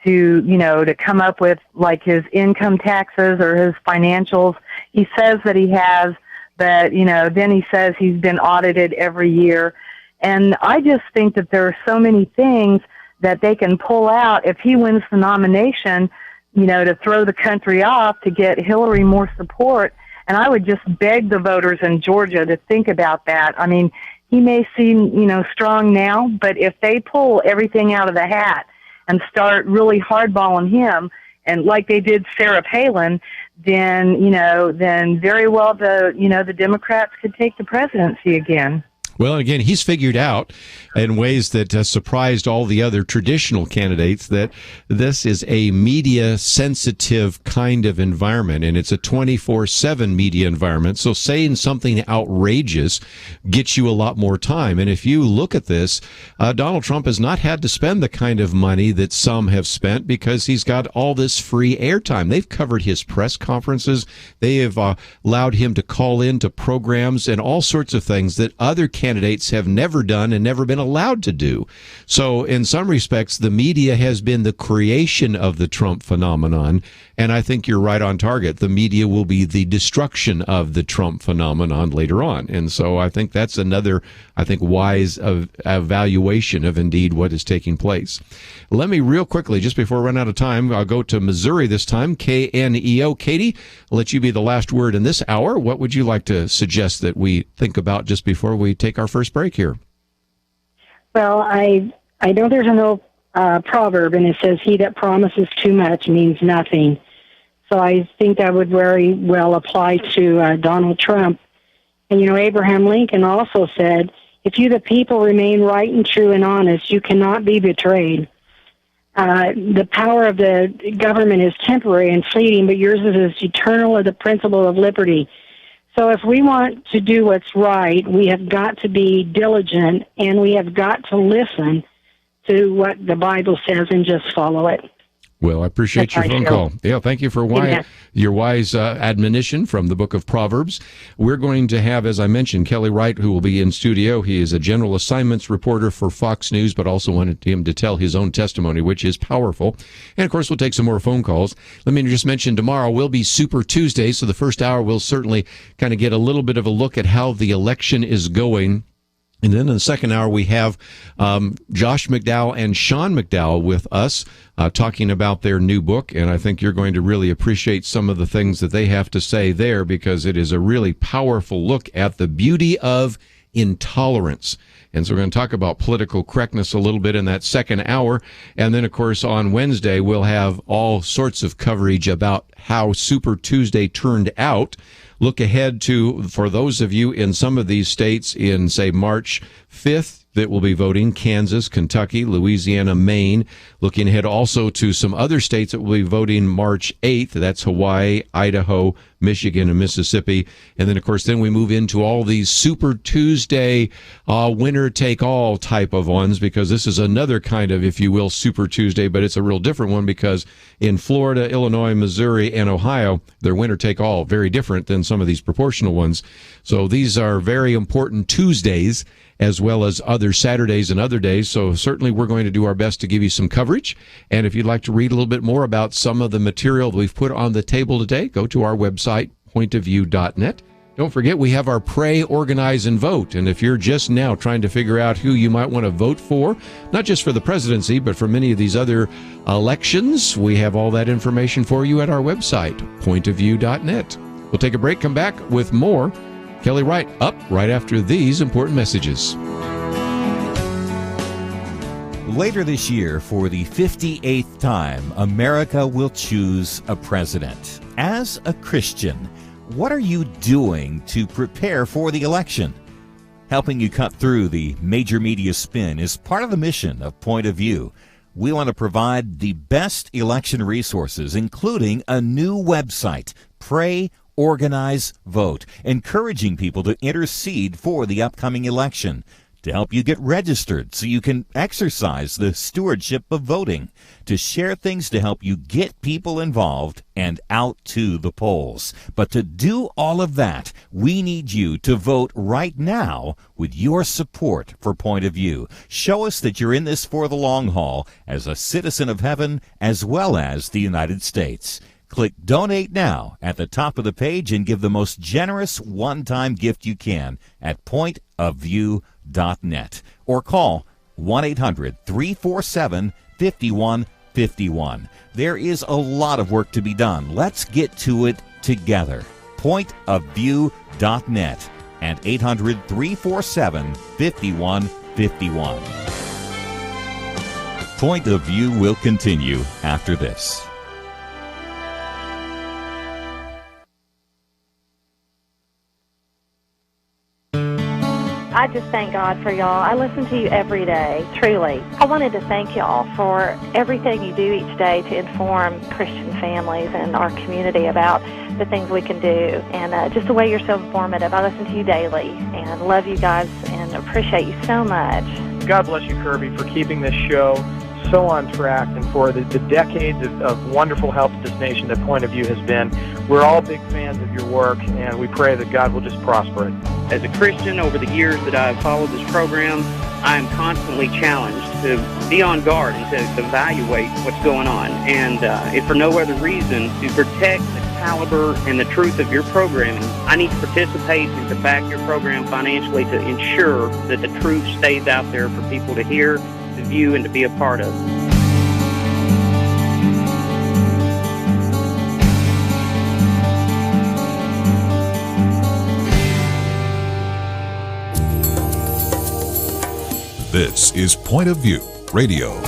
to come up with, like, his income taxes or his financials. He says that he has, but, then he says he's been audited every year. And I just think that there are so many things that they can pull out if he wins the nomination, to throw the country off, to get Hillary more support. And I would just beg the voters in Georgia to think about that. I mean, he may seem, strong now, but if they pull everything out of the hat and start really hardballing him, and like they did Sarah Palin, then very well the Democrats could take the presidency again. Well, again, he's figured out in ways that surprised all the other traditional candidates that this is a media-sensitive kind of environment, and it's a 24/7 media environment. So saying something outrageous gets you a lot more time. And if you look at this, Donald Trump has not had to spend the kind of money that some have spent because he's got all this free airtime. They've covered his press conferences. They have allowed him to call in to programs and all sorts of things that other candidates have never done and never been allowed to do. So in some respects, the media has been the creation of the Trump phenomenon. And I think you're right on target. The media will be the destruction of the Trump phenomenon later on. And so I think that's another, wise evaluation of indeed what is taking place. Let me real quickly, just before I run out of time, I'll go to Missouri this time, KNEO. Katie, I'll let you be the last word in this hour. What would you like to suggest that we think about just before we take our first break here? Well, I know there's an old proverb, and it says, he that promises too much means nothing. So I think that would very well apply to Donald Trump. And, Abraham Lincoln also said, if you, the people, remain right and true and honest, you cannot be betrayed. The power of the government is temporary and fleeting, but yours is as eternal as the principle of liberty. So if we want to do what's right, we have got to be diligent, and we have got to listen to what the Bible says and just follow it. Well, I appreciate your phone call. Yeah, thank you for your wise admonition from the book of Proverbs. We're going to have, as I mentioned, Kelly Wright, who will be in studio. He is a general assignments reporter for Fox News, but also wanted him to tell his own testimony, which is powerful. And, of course, we'll take some more phone calls. Let me just mention tomorrow will be Super Tuesday, so the first hour we'll certainly kind of get a little bit of a look at how the election is going. And then in the second hour, we have Josh McDowell and Sean McDowell with us talking about their new book. And I think you're going to really appreciate some of the things that they have to say there, because it is a really powerful look at the beauty of intolerance. And so we're going to talk about political correctness a little bit in that second hour. And then, of course, on Wednesday, we'll have all sorts of coverage about how Super Tuesday turned out. Look ahead to, for those of you in some of these states in, say, March 5th, that will be voting, Kansas, Kentucky, Louisiana, Maine. Looking ahead also to some other states that will be voting March 8th. That's Hawaii, Idaho, Michigan, and Mississippi. And then, of course, then we move into all these Super Tuesday, winner-take-all type of ones, because this is another kind of, if you will, Super Tuesday, but it's a real different one, because in Florida, Illinois, Missouri, and Ohio, they're winner-take-all, very different than some of these proportional ones. So these are very important Tuesdays, as well as other Saturdays and other days. So certainly we're going to do our best to give you some coverage. And if you'd like to read a little bit more about some of the material that we've put on the table today, go to our website, pointofview.net. Don't forget, we have our Pray, Organize, and Vote. And if you're just now trying to figure out who you might want to vote for, not just for the presidency, but for many of these other elections, we have all that information for you at our website, pointofview.net. We'll take a break, come back with more. Kelly Wright up right after these important messages. Later this year, for the 58th time, America will choose a president. As a Christian, what are you doing to prepare for the election? Helping you cut through the major media spin is part of the mission of Point of View. We want to provide the best election resources, including a new website, Pray, Organize, Vote, encouraging people to intercede for the upcoming election, to help you get registered so you can exercise the stewardship of voting, to share things to help you get people involved and out to the polls. But to do all of that, we need you to vote right now with your support for Point of View. Show us that you're in this for the long haul as a citizen of heaven as well as the United States. Click Donate Now at the top of the page and give the most generous one-time gift you can at pointofview.net or call 1-800-347-5151. There is a lot of work to be done. Let's get to it together. Pointofview.net and 800-347-5151. Point of View will continue after this. I just thank God for y'all. I listen to you every day, truly. I wanted to thank y'all for everything you do each day to inform Christian families and our community about the things we can do, and just the way you're so informative. I listen to you daily and love you guys and appreciate you so much. God bless you, Kerby, for keeping this show so on track and for the decades of wonderful help to this nation that Point of View has been. We're all big fans of your work, and we pray that God will just prosper it. As a Christian, over the years that I've followed this program, I am constantly challenged to be on guard and to evaluate what's going on. And if for no other reason, to protect the caliber and the truth of your programming, I need to participate and to back your program financially to ensure that the truth stays out there for people to hear, to view, and to be a part of. This is Point of View Radio.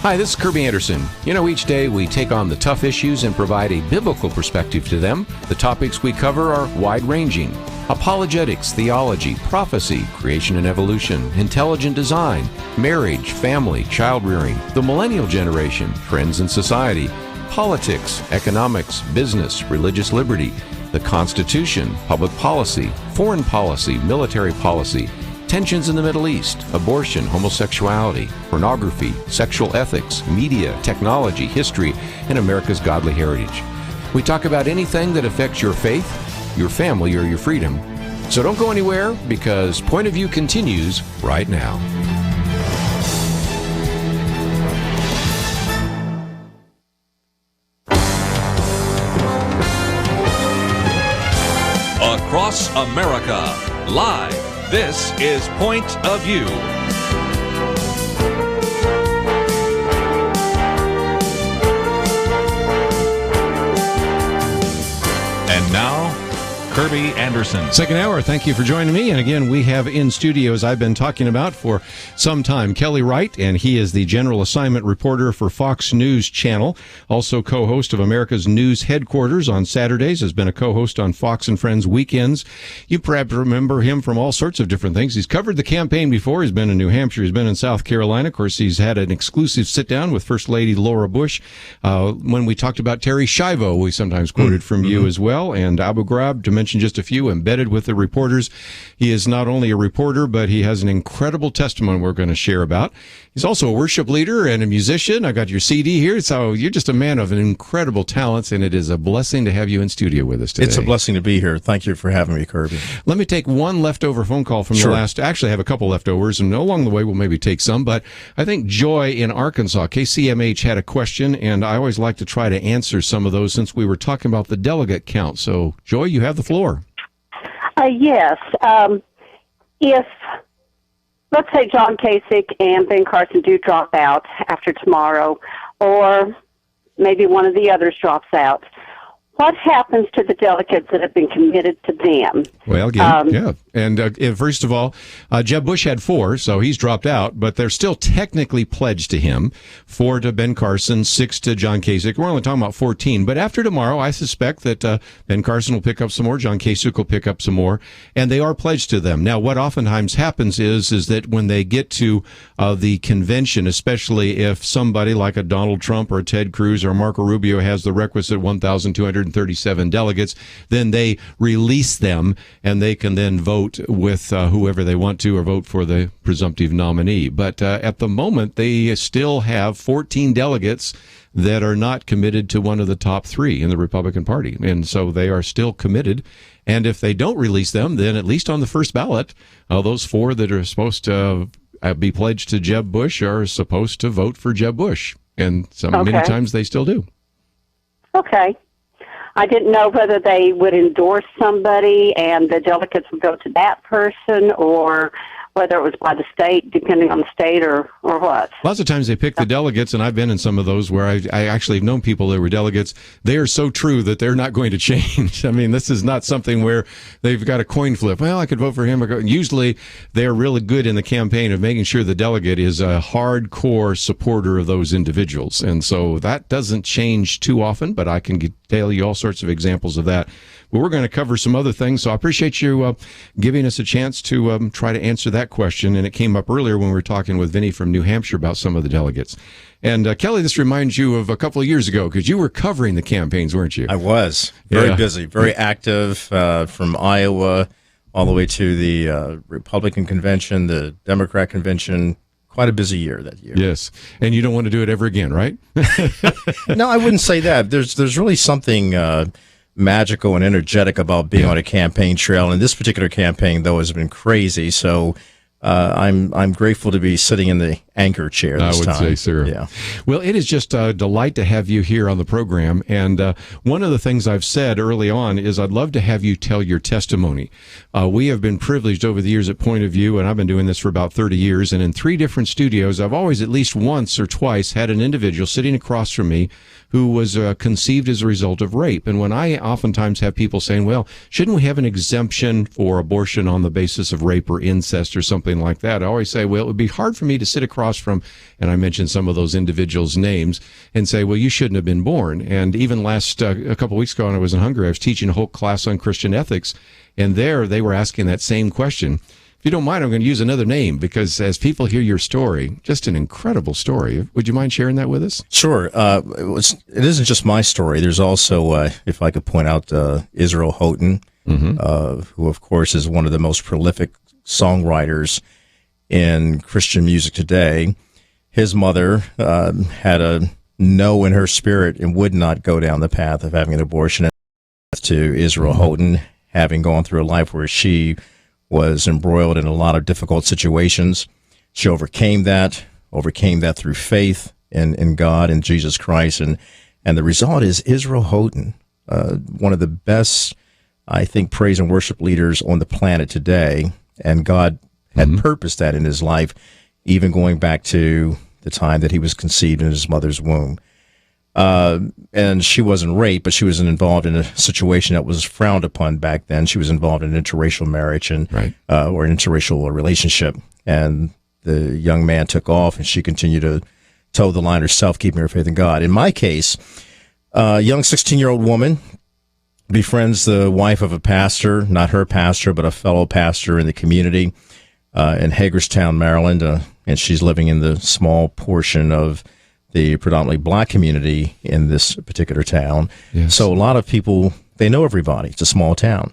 Hi, this is Kerby Anderson. You know, each day we take on the tough issues and provide a biblical perspective to them. The topics we cover are wide-ranging. Apologetics, theology, prophecy, creation and evolution, intelligent design, marriage, family, child-rearing, the millennial generation, trends in society, politics, economics, business, religious liberty, the Constitution, public policy, foreign policy, military policy, tensions in the Middle East, abortion, homosexuality, pornography, sexual ethics, media, technology, history, and America's godly heritage. We talk about anything that affects your faith, your family, or your freedom. So don't go anywhere, because Point of View continues right now. Across America, live, this is Point of View. And now, Kerby Anderson. Second hour, thank you for joining me. And again, we have in studio, as I've been talking about for some time, Kelly Wright, and he is the general assignment reporter for Fox News Channel, also co-host of America's News Headquarters on Saturdays, has been a co-host on Fox and Friends weekends. You perhaps remember him from all sorts of different things. He's covered the campaign before. He's been in New Hampshire. He's been in South Carolina. Of course, he's had an exclusive sit-down with First Lady Laura Bush. When we talked about Terry Schiavo, we sometimes quoted from you as well, and Abu Ghraib, to mention just a few, embedded with the reporters. He is not only a reporter, but he has an incredible testimony we're going to share about. He's also a worship leader and a musician. I got your CD here, so you're just a man of an incredible talents, and it is a blessing to have you in studio with us today. It's a blessing to be here. Thank you for having me, Kerby. Let me take one leftover phone call from the last. Actually, I have a couple leftovers, and along the way we'll maybe take some, but I think Joy in Arkansas, KCMH, had a question, and I always like to try to answer some of those since we were talking about the delegate count. So, Joy, you have the floor. Yes. If, let's say, John Kasich and Ben Carson do drop out after tomorrow, or maybe one of the others drops out, what happens to the delegates that have been committed to them? Well, again, And first of all, Jeb Bush had 4, so he's dropped out, but they're still technically pledged to him. 4 to Ben Carson, 6 to John Kasich. We're only talking about 14. But after tomorrow, I suspect that Ben Carson will pick up some more, John Kasich will pick up some more, and they are pledged to them. Now, what oftentimes happens is that when they get to the convention, especially if somebody like a Donald Trump or a Ted Cruz or Marco Rubio has the requisite 1,237 delegates, then they release them, and they can then vote with whoever they want to, or vote for the presumptive nominee. But at the moment, they still have 14 delegates that are not committed to one of the top 3 in the Republican Party. And so they are still committed. And if they don't release them, then at least on the first ballot, those 4 that are supposed to be pledged to Jeb Bush are supposed to vote for Jeb Bush. And many times they still do. Okay. I didn't know whether they would endorse somebody and the delegates would go to that person, or whether it was by the state, depending on the state, or what. Lots of times they pick the delegates, and I've been in some of those where I actually have known people that were delegates. They are so true that they're not going to change. I mean, this is not something where they've got a coin flip. Well, I could vote for him. Usually they're really good in the campaign of making sure the delegate is a hardcore supporter of those individuals. And so that doesn't change too often, but I can tell you all sorts of examples of that. But we're going to cover some other things, so I appreciate you giving us a chance to try to answer that question. And it came up earlier when we were talking with Vinny from New Hampshire about some of the delegates. And Kelly, this reminds you of a couple of years ago, because you were covering the campaigns, weren't you? I was. Very busy, very active, from Iowa all the way to the Republican convention, the Democrat convention. Quite a busy year that year. Yes, and you don't want to do it ever again, right? No, I wouldn't say that. There's really something magical and energetic about being on a campaign trail. And this particular campaign, though, has been crazy. So I'm grateful to be sitting in the anchor chair this time. I would say, sir. Yeah. Well, it is just a delight to have you here on the program. And one of the things I've said early on is I'd love to have you tell your testimony. We have been privileged over the years at Point of View, and I've been doing this for about 30 years. And in 3 different studios, I've always at least once or twice had an individual sitting across from me who was conceived as a result of rape. And when I oftentimes have people saying, well, shouldn't we have an exemption for abortion on the basis of rape or incest or something something like that, I always say, well, it would be hard for me to sit across from, and I mentioned some of those individuals' names, and say, well, you shouldn't have been born. And even last, a couple of weeks ago when I was in Hungary, I was teaching a whole class on Christian ethics, and there they were asking that same question. If you don't mind, I'm going to use another name, because as people hear your story, just an incredible story. Would you mind sharing that with us? Sure. It isn't just my story. There's also, if I could point out, Israel Houghton, who, of course, is one of the most prolific songwriters in Christian music today. His mother had a no in her spirit and would not go down the path of having an abortion. To Israel Houghton, having gone through a life where she was embroiled in a lot of difficult situations. She overcame that through faith in God and Jesus Christ. And the result is Israel Houghton, one of the best, I think, praise and worship leaders on the planet today. And God had purposed that in his life, even going back to the time that he was conceived in his mother's womb. And she wasn't raped, but she was involved in a situation that was frowned upon back then. She was involved in an interracial marriage or an interracial relationship. And the young man took off, and she continued to toe the line herself, keeping her faith in God. In my case, a young 16-year-old woman befriends the wife of a pastor, not her pastor, but a fellow pastor in the community in Hagerstown, Maryland. And she's living in the small portion of the predominantly black community in this particular town. Yes. So a lot of people, they know everybody. It's a small town.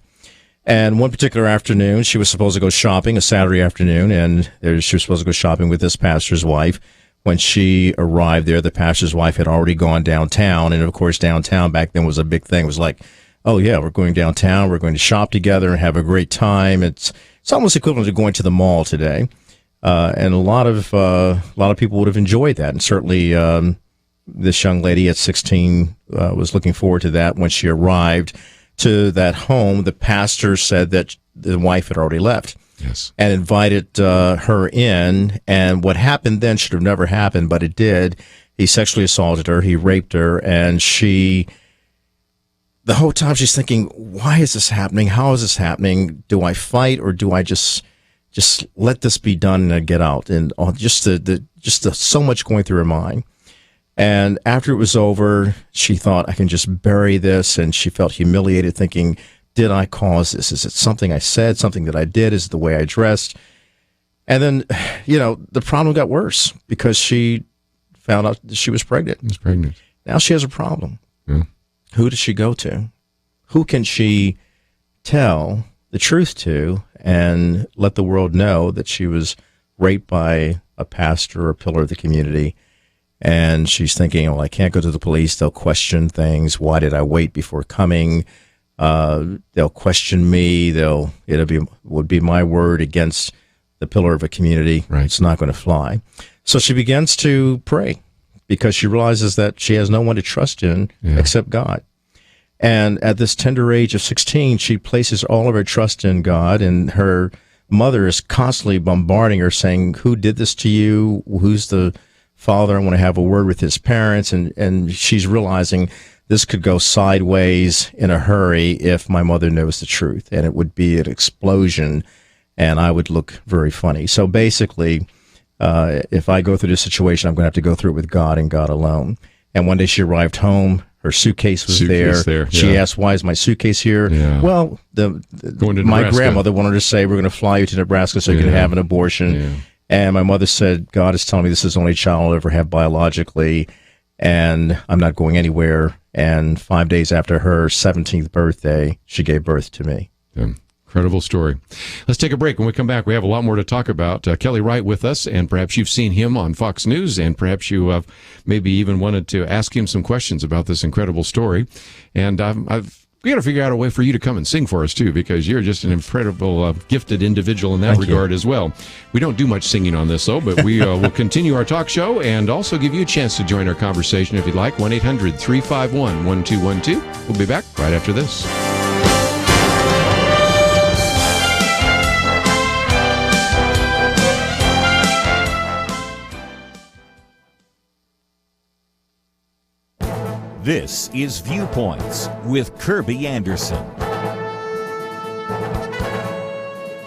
And one particular afternoon, she was supposed to go shopping, a Saturday afternoon, and she was supposed to go shopping with this pastor's wife. When she arrived there, the pastor's wife had already gone downtown. And, of course, downtown back then was a big thing. It was like, oh, yeah, we're going downtown. We're going to shop together and have a great time. It's almost equivalent to going to the mall today. And a lot of people would have enjoyed that. And certainly this young lady at 16 was looking forward to that. When she arrived to that home, the pastor said that the wife had already left. Yes. And invited her in. And what happened then should have never happened, but it did. He sexually assaulted her. He raped her. And the whole time she's thinking, why is this happening? How is this happening? Do I fight, or do I just let this be done and get out? And so much going through her mind. And after it was over, she thought, I can just bury this. And she felt humiliated, thinking, did I cause this? Is it something I said, something that I did? Is it the way I dressed? And then, the problem got worse, because she found out that she was pregnant. Now she has a problem. Yeah. Who does she go to? Who can she tell the truth to and let the world know that she was raped by a pastor or a pillar of the community? And she's thinking, well, I can't go to the police. They'll question things. Why did I wait before coming? They'll question me. Would be my word against the pillar of a community. Right. It's not going to fly. So she begins to pray, because she realizes that she has no one to trust in except God. And at this tender age of 16, she places all of her trust in God, and her mother is constantly bombarding her, saying, who did this to you? Who's the father? I want to have a word with his parents. And she's realizing this could go sideways in a hurry if my mother knows the truth, and it would be an explosion, and I would look very funny. So basically, if I go through this situation, I'm going to have to go through it with God and God alone. And one day she arrived home. Her suitcase was there. Yeah. She asked, why is my suitcase here? Yeah. Well, my grandmother wanted to say, we're going to fly you to Nebraska so you can have an abortion. Yeah. And my mother said, God is telling me this is the only child I'll ever have biologically, and I'm not going anywhere. And 5 days after her 17th birthday, she gave birth to me. Yeah. Incredible story. Let's take a break. When we come back, we have a lot more to talk about. Kelly Wright with us, and perhaps you've seen him on Fox News, and perhaps you maybe even wanted to ask him some questions about this incredible story. And we got to figure out a way for you to come and sing for us, too, because you're just an incredible, gifted individual in that regard as well. We don't do much singing on this, though, but we will continue our talk show and also give you a chance to join our conversation if you'd like. 1-800-351-1212. We'll be back right after this. This is Viewpoints with Kerby Anderson.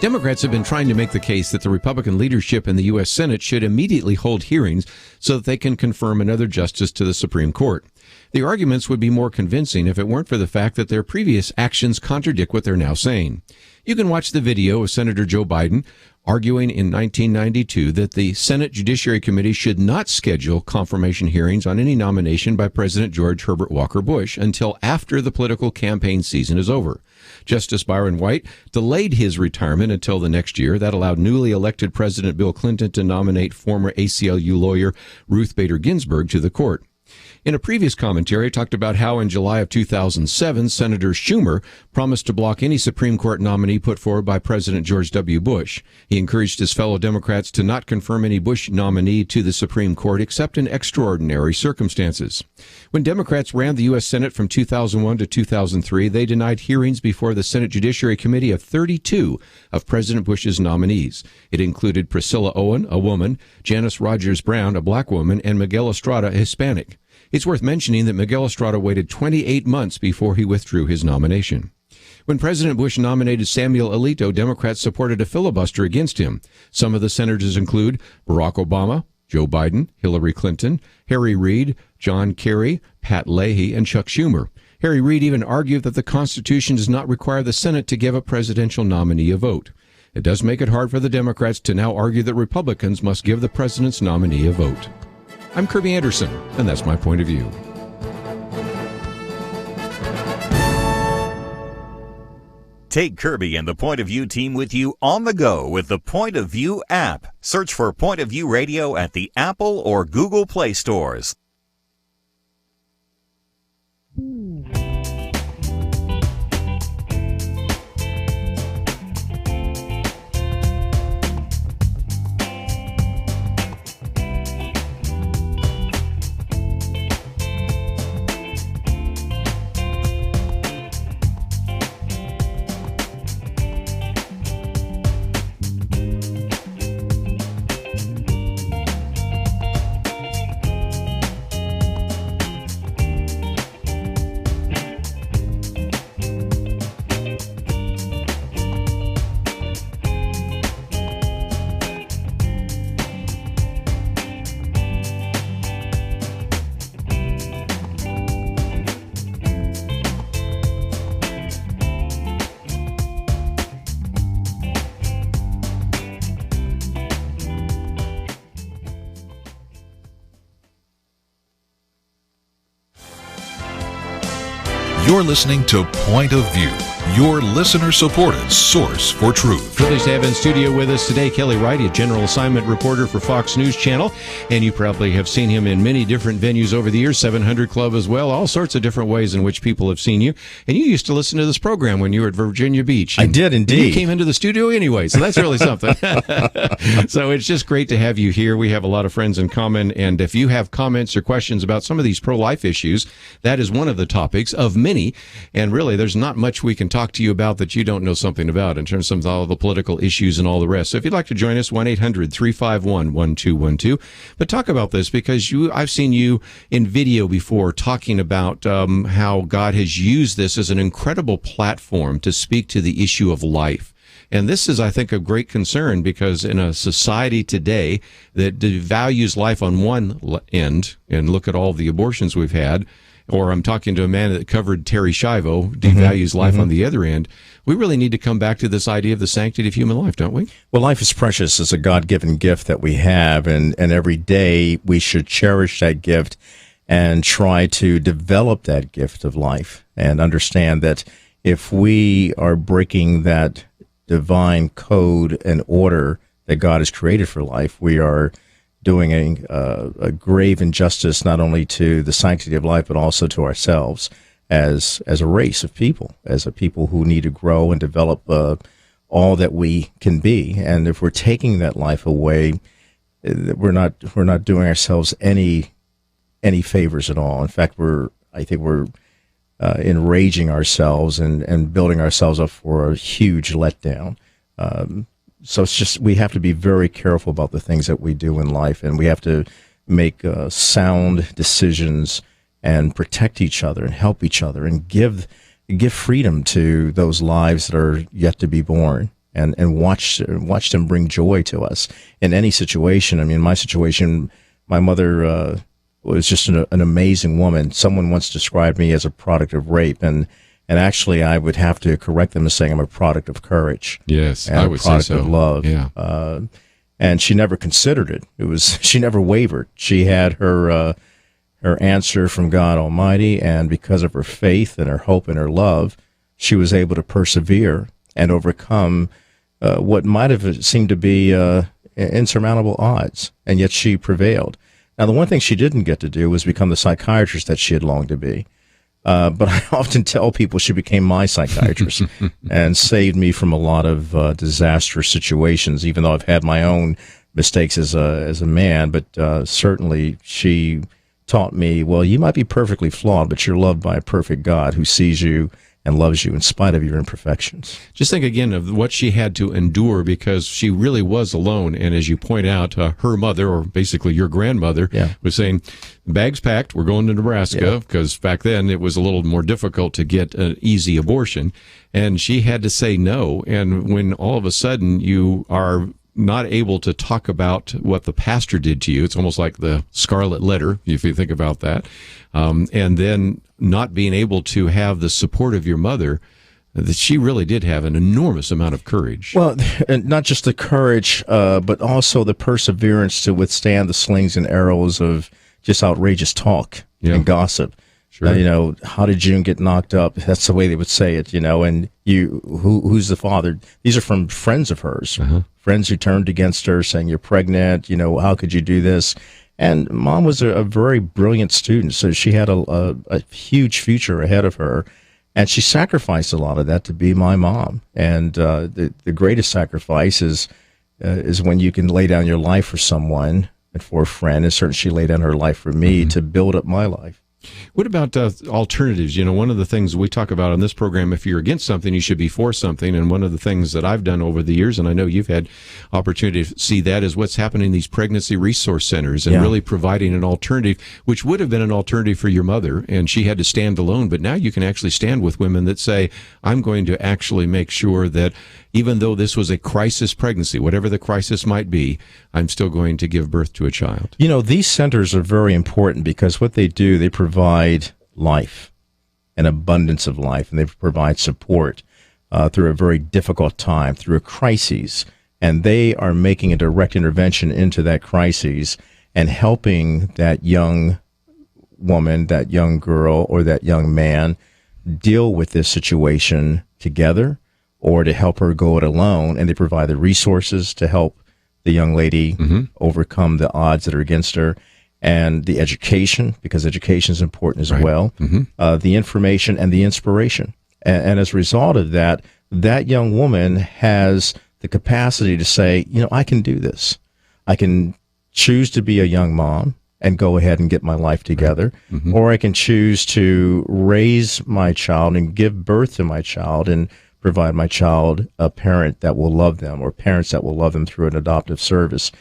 Democrats have been trying to make the case that the Republican leadership in the U.S. Senate should immediately hold hearings so that they can confirm another justice to the Supreme Court. The arguments would be more convincing if it weren't for the fact that their previous actions contradict what they're now saying. You can watch the video of Senator Joe Biden arguing in 1992 that the Senate Judiciary Committee should not schedule confirmation hearings on any nomination by President George Herbert Walker Bush until after the political campaign season is over. Justice Byron Wright delayed his retirement until the next year. That allowed newly elected President Bill Clinton to nominate former ACLU lawyer Ruth Bader Ginsburg to the court. In a previous commentary, I talked about how in July of 2007, Senator Schumer promised to block any Supreme Court nominee put forward by President George W. Bush. He encouraged his fellow Democrats to not confirm any Bush nominee to the Supreme Court except in extraordinary circumstances. When Democrats ran the U.S. Senate from 2001 to 2003, they denied hearings before the Senate Judiciary Committee of 32 of President Bush's nominees. It included Priscilla Owen, a woman, Janice Rogers Brown, a black woman, and Miguel Estrada, a Hispanic. It's worth mentioning that Miguel Estrada waited 28 months before he withdrew his nomination. When President Bush nominated Samuel Alito, Democrats supported a filibuster against him. Some of the senators include Barack Obama, Joe Biden, Hillary Clinton, Harry Reid, John Kerry, Pat Leahy, and Chuck Schumer. Harry Reid even argued that the Constitution does not require the Senate to give a presidential nominee a vote. It does make it hard for the Democrats to now argue that Republicans must give the president's nominee a vote. I'm Kerby Anderson, and that's my point of view. Take Kerby and the Point of View team with you on the go with the Point of View app. Search for Point of View Radio at the Apple or Google Play stores. You're listening to Point of View, your listener-supported source for truth. Privileged to have in studio with us today Kelly Wright, a general assignment reporter for Fox News Channel, and you probably have seen him in many different venues over the years, 700 Club as well, all sorts of different ways in which people have seen you. And you used to listen to this program when you were at Virginia Beach. I did indeed. You came into the studio anyway, so that's really something. So it's just great to have you here. We have a lot of friends in common, and if you have comments or questions about some of these pro-life issues, that is one of the topics of many. And really, there's not much we can talk to you about that you don't know something about in terms of all the political issues and all the rest. So if you'd like to join us, 1-800-351-1212. But talk about this because I've seen you in video before talking about how God has used this as an incredible platform to speak to the issue of life. And this is, I think, a great concern because in a society today that values life on one end, and look at all the abortions we've had, or I'm talking to a man that covered Terry Schiavo, devalues life on the other end. We really need to come back to this idea of the sanctity of human life, don't we? Well, life is precious. It's a God-given gift that we have, and every day we should cherish that gift and try to develop that gift of life and understand that if we are breaking that divine code and order that God has created for life, we are doing a grave injustice not only to the sanctity of life, but also to ourselves as a race of people, as a people who need to grow and develop all that we can be. And if we're taking that life away, we're not doing ourselves any favors at all. In fact, I think we're enraging ourselves and building ourselves up for a huge letdown. So it's just, we have to be very careful about the things that we do in life, and we have to make sound decisions and protect each other and help each other and give freedom to those lives that are yet to be born. and watch them bring joy to us in any situation. I mean, my situation, my mother was just an amazing woman. Someone once described me as a product of rape, and actually I would have to correct them as saying I'm a product of courage. Yes, and I would a product say so. of love. Yeah. And she never considered it. She never wavered. She had her answer from God Almighty, and because of her faith and her hope and her love, she was able to persevere and overcome what might have seemed to be insurmountable odds, and yet she prevailed. Now, the one thing she didn't get to do was become the psychiatrist that she had longed to be. But I often tell people she became my psychiatrist and saved me from a lot of disastrous situations, even though I've had my own mistakes as a man. But certainly she taught me, well, you might be perfectly flawed, but you're loved by a perfect God who sees you and loves you in spite of your imperfections. Just think again of what she had to endure, because she really was alone. And as you point out, her mother, or basically your grandmother, was saying, bags packed, we're going to Nebraska, because back then it was a little more difficult to get an easy abortion. And she had to say no. And when all of a sudden you are not able to talk about what the pastor did to you, it's almost like the scarlet letter, if you think about that, and then not being able to have the support of your mother, that she really did have an enormous amount of courage. Well, and not just the courage, but also the perseverance to withstand the slings and arrows of just outrageous talk and gossip. Sure. How did June get knocked up? That's the way they would say it, and who's the father? These are from friends of hers, friends who turned against her saying, you're pregnant, how could you do this? And Mom was a very brilliant student, so she had a huge future ahead of her, and she sacrificed a lot of that to be my mom. And the greatest sacrifice is when you can lay down your life for someone and for a friend, and certainly she laid down her life for me to build up my life. What about alternatives? One of the things we talk about on this program, if you're against something, you should be for something. And one of the things that I've done over the years, and I know you've had opportunity to see that, is what's happening in these pregnancy resource centers and really providing an alternative, which would have been an alternative for your mother, and she had to stand alone. But now you can actually stand with women that say, I'm going to actually make sure that even though this was a crisis pregnancy, whatever the crisis might be, I'm still going to give birth to a child. These centers are very important because what they do, they provide life, an abundance of life, and they provide support through a very difficult time, through a crisis. And they are making a direct intervention into that crisis and helping that young woman, that young girl, or that young man deal with this situation together, or to help her go it alone, and they provide the resources to help the young lady overcome the odds that are against her, and the education, because education is important as well, the information and the inspiration. And as a result of that, that young woman has the capacity to say, I can do this. I can choose to be a young mom and go ahead and get my life together, or I can choose to raise my child and give birth to my child and provide my child a parent that will love them, or parents that will love them through an adoptive service.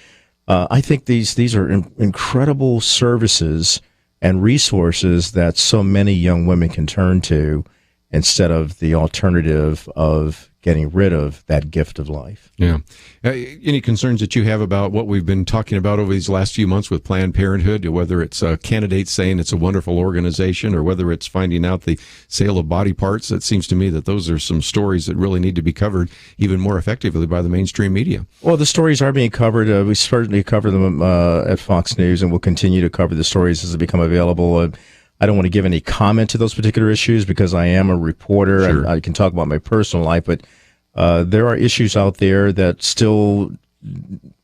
I think these are incredible services and resources that so many young women can turn to instead of the alternative of getting rid of that gift of life. Yeah. Any concerns that you have about what we've been talking about over these last few months with Planned Parenthood, whether it's candidates saying it's a wonderful organization or whether it's finding out the sale of body parts? It seems to me that those are some stories that really need to be covered even more effectively by the mainstream media. Well, the stories are being covered. We certainly cover them at Fox News, and we'll continue to cover the stories as they become available. I don't want to give any comment to those particular issues because I am a reporter. Sure. I can talk about my personal life, but there are issues out there that still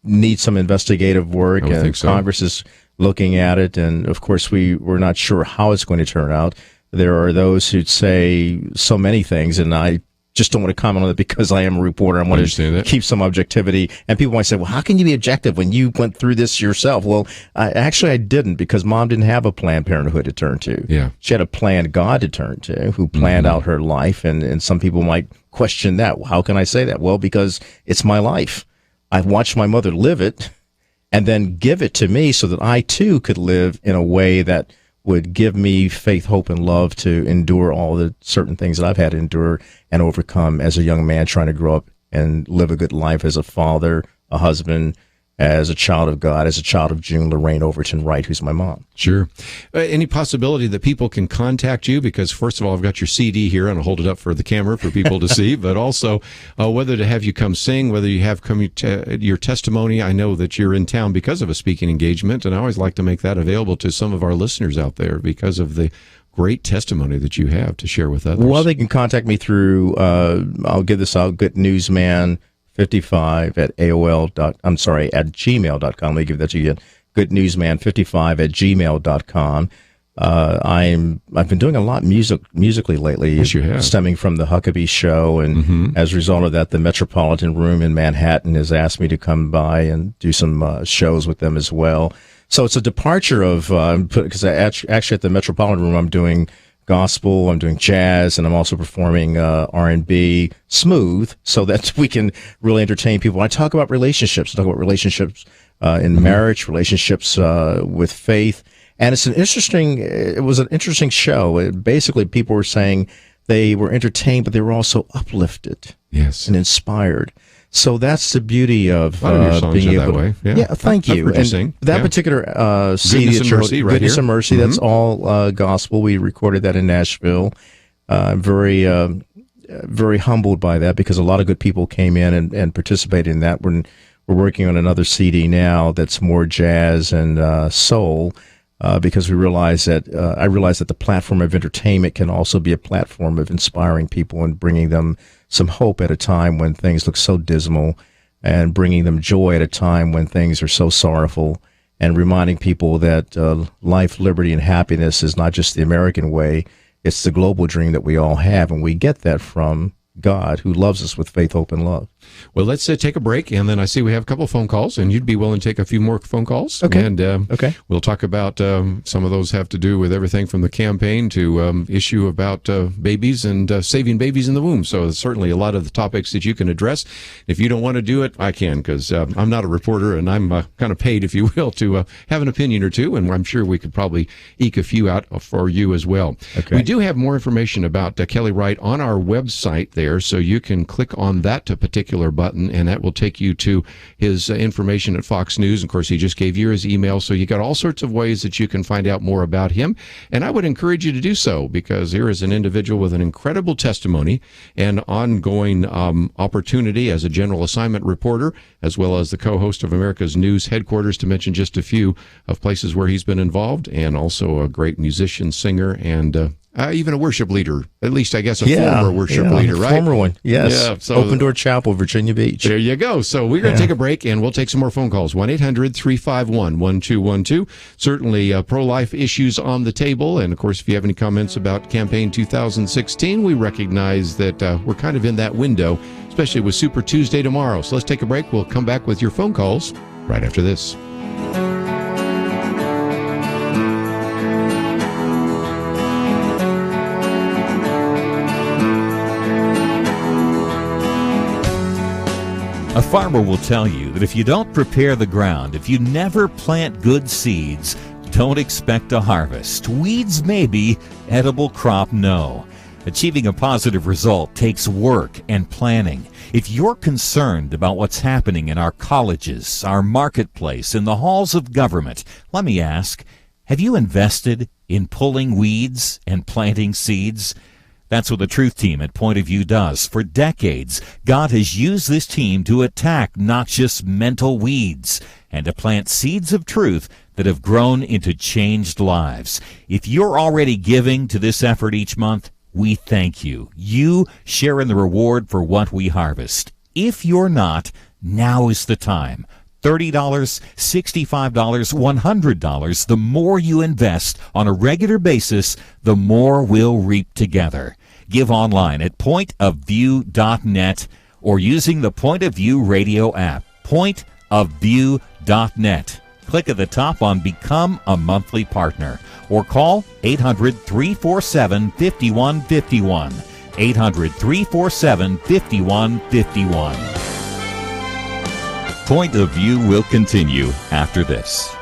need some investigative work, and Congress is looking at it. And of course, we're not sure how it's going to turn out. There are those who'd say so many things, and I just don't want to comment on it because I am a reporter. I want to keep some objectivity. And people might say, well, how can you be objective when you went through this yourself? Well, I didn't, because Mom didn't have a Planned Parenthood to turn to. Yeah. She had a planned God to turn to, who planned out her life. And some people might question that. Well, how can I say that? Well, because it's my life. I've watched my mother live it and then give it to me so that I too could live in a way that would give me faith, hope, and love to endure all the certain things that I've had to endure and overcome as a young man trying to grow up and live a good life as a father, a husband, as a child of God, as a child of June Lorraine Overton Wright, who's my mom. Sure. Any possibility that people can contact you? Because first of all, I've got your CD here, and I'll hold it up for the camera for people to see, but also whether to have you come sing, whether you have your testimony. I know that you're in town because of a speaking engagement, and I always like to make that available to some of our listeners out there because of the great testimony that you have to share with others. Well, they can contact me through, I'll give this out, Good Newsman 55 at at gmail.com. Let me give that to you again. Goodnewsman55 at gmail.com. I've been doing a lot musically lately. Yes, you have. Stemming from the Huckabee Show, and as a result of that, the Metropolitan Room in Manhattan has asked me to come by and do some shows with them as well. So it's a departure of, because actually at the Metropolitan Room, I'm doing gospel, I'm doing jazz, and I'm also performing R&B smooth so that we can really entertain people. I talk about relationships. I talk about relationships in marriage, relationships with faith. And it was an interesting show. Basically, people were saying they were entertained, but they were also uplifted and inspired. So that's the beauty of being able to. Yeah, thank you. And that particular CD, Goodness and Mercy, that's all gospel. We recorded that in Nashville. I'm very humbled by that because a lot of good people came in and participated in that. We're working on another CD now that's more jazz and soul. Because I realize that the platform of entertainment can also be a platform of inspiring people and bringing them some hope at a time when things look so dismal, and bringing them joy at a time when things are so sorrowful, and reminding people that life, liberty, and happiness is not just the American way, it's the global dream that we all have, and we get that from God, who loves us with faith, hope, and love. Well, let's take a break, and then I see we have a couple of phone calls, and you'd be willing to take a few more phone calls. Okay. And we'll talk about some of those have to do with everything from the campaign to issue about babies and saving babies in the womb. So certainly a lot of the topics that you can address. If you don't want to do it, I can, because I'm not a reporter, and I'm kind of paid, if you will, to have an opinion or two, and I'm sure we could probably eke a few out for you as well. Okay. We do have more information about Kelly Wright on our website there, so you can click on that particular button, and that will take you to his information at Fox News. Of course, he just gave you his email, so you got all sorts of ways that you can find out more about him, and I would encourage you to do so, because here is an individual with an incredible testimony and ongoing opportunity as a general assignment reporter, as well as the co-host of America's News Headquarters, to mention just a few of places where he's been involved, and also a great musician, singer, and even a worship leader, at least I guess former worship leader, right? Former one, yes. Yeah, so, Open Door Chapel, Virginia Beach. There you go. So we're going to take a break, and we'll take some more phone calls. 1-800-351-1212. Certainly pro-life issues on the table. And, of course, if you have any comments about Campaign 2016, we recognize that we're kind of in that window, especially with Super Tuesday tomorrow. So let's take a break. We'll come back with your phone calls right after this. A farmer will tell you that if you don't prepare the ground, if you never plant good seeds, don't expect a harvest. Weeds maybe, edible crop no. Achieving a positive result takes work and planning. If you're concerned about what's happening in our colleges, our marketplace, in the halls of government, let me ask, have you invested in pulling weeds and planting seeds? That's what the Truth Team at Point of View does. For decades, God has used this team to attack noxious mental weeds and to plant seeds of truth that have grown into changed lives. If you're already giving to this effort each month, we thank you. You share in the reward for what we harvest. If you're not, now is the time. $30, $65, $100. The more you invest on a regular basis, the more we'll reap together. Give online at pointofview.net or using the Point of View radio app, pointofview.net. Click at the top on Become a Monthly Partner or call 800-347-5151. 800-347-5151. Point of View will continue after this.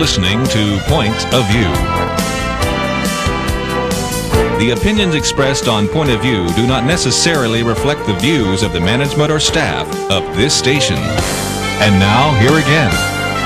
listening to Point of View. The opinions expressed on Point of View do not necessarily reflect the views of the management or staff of this station. And now, here again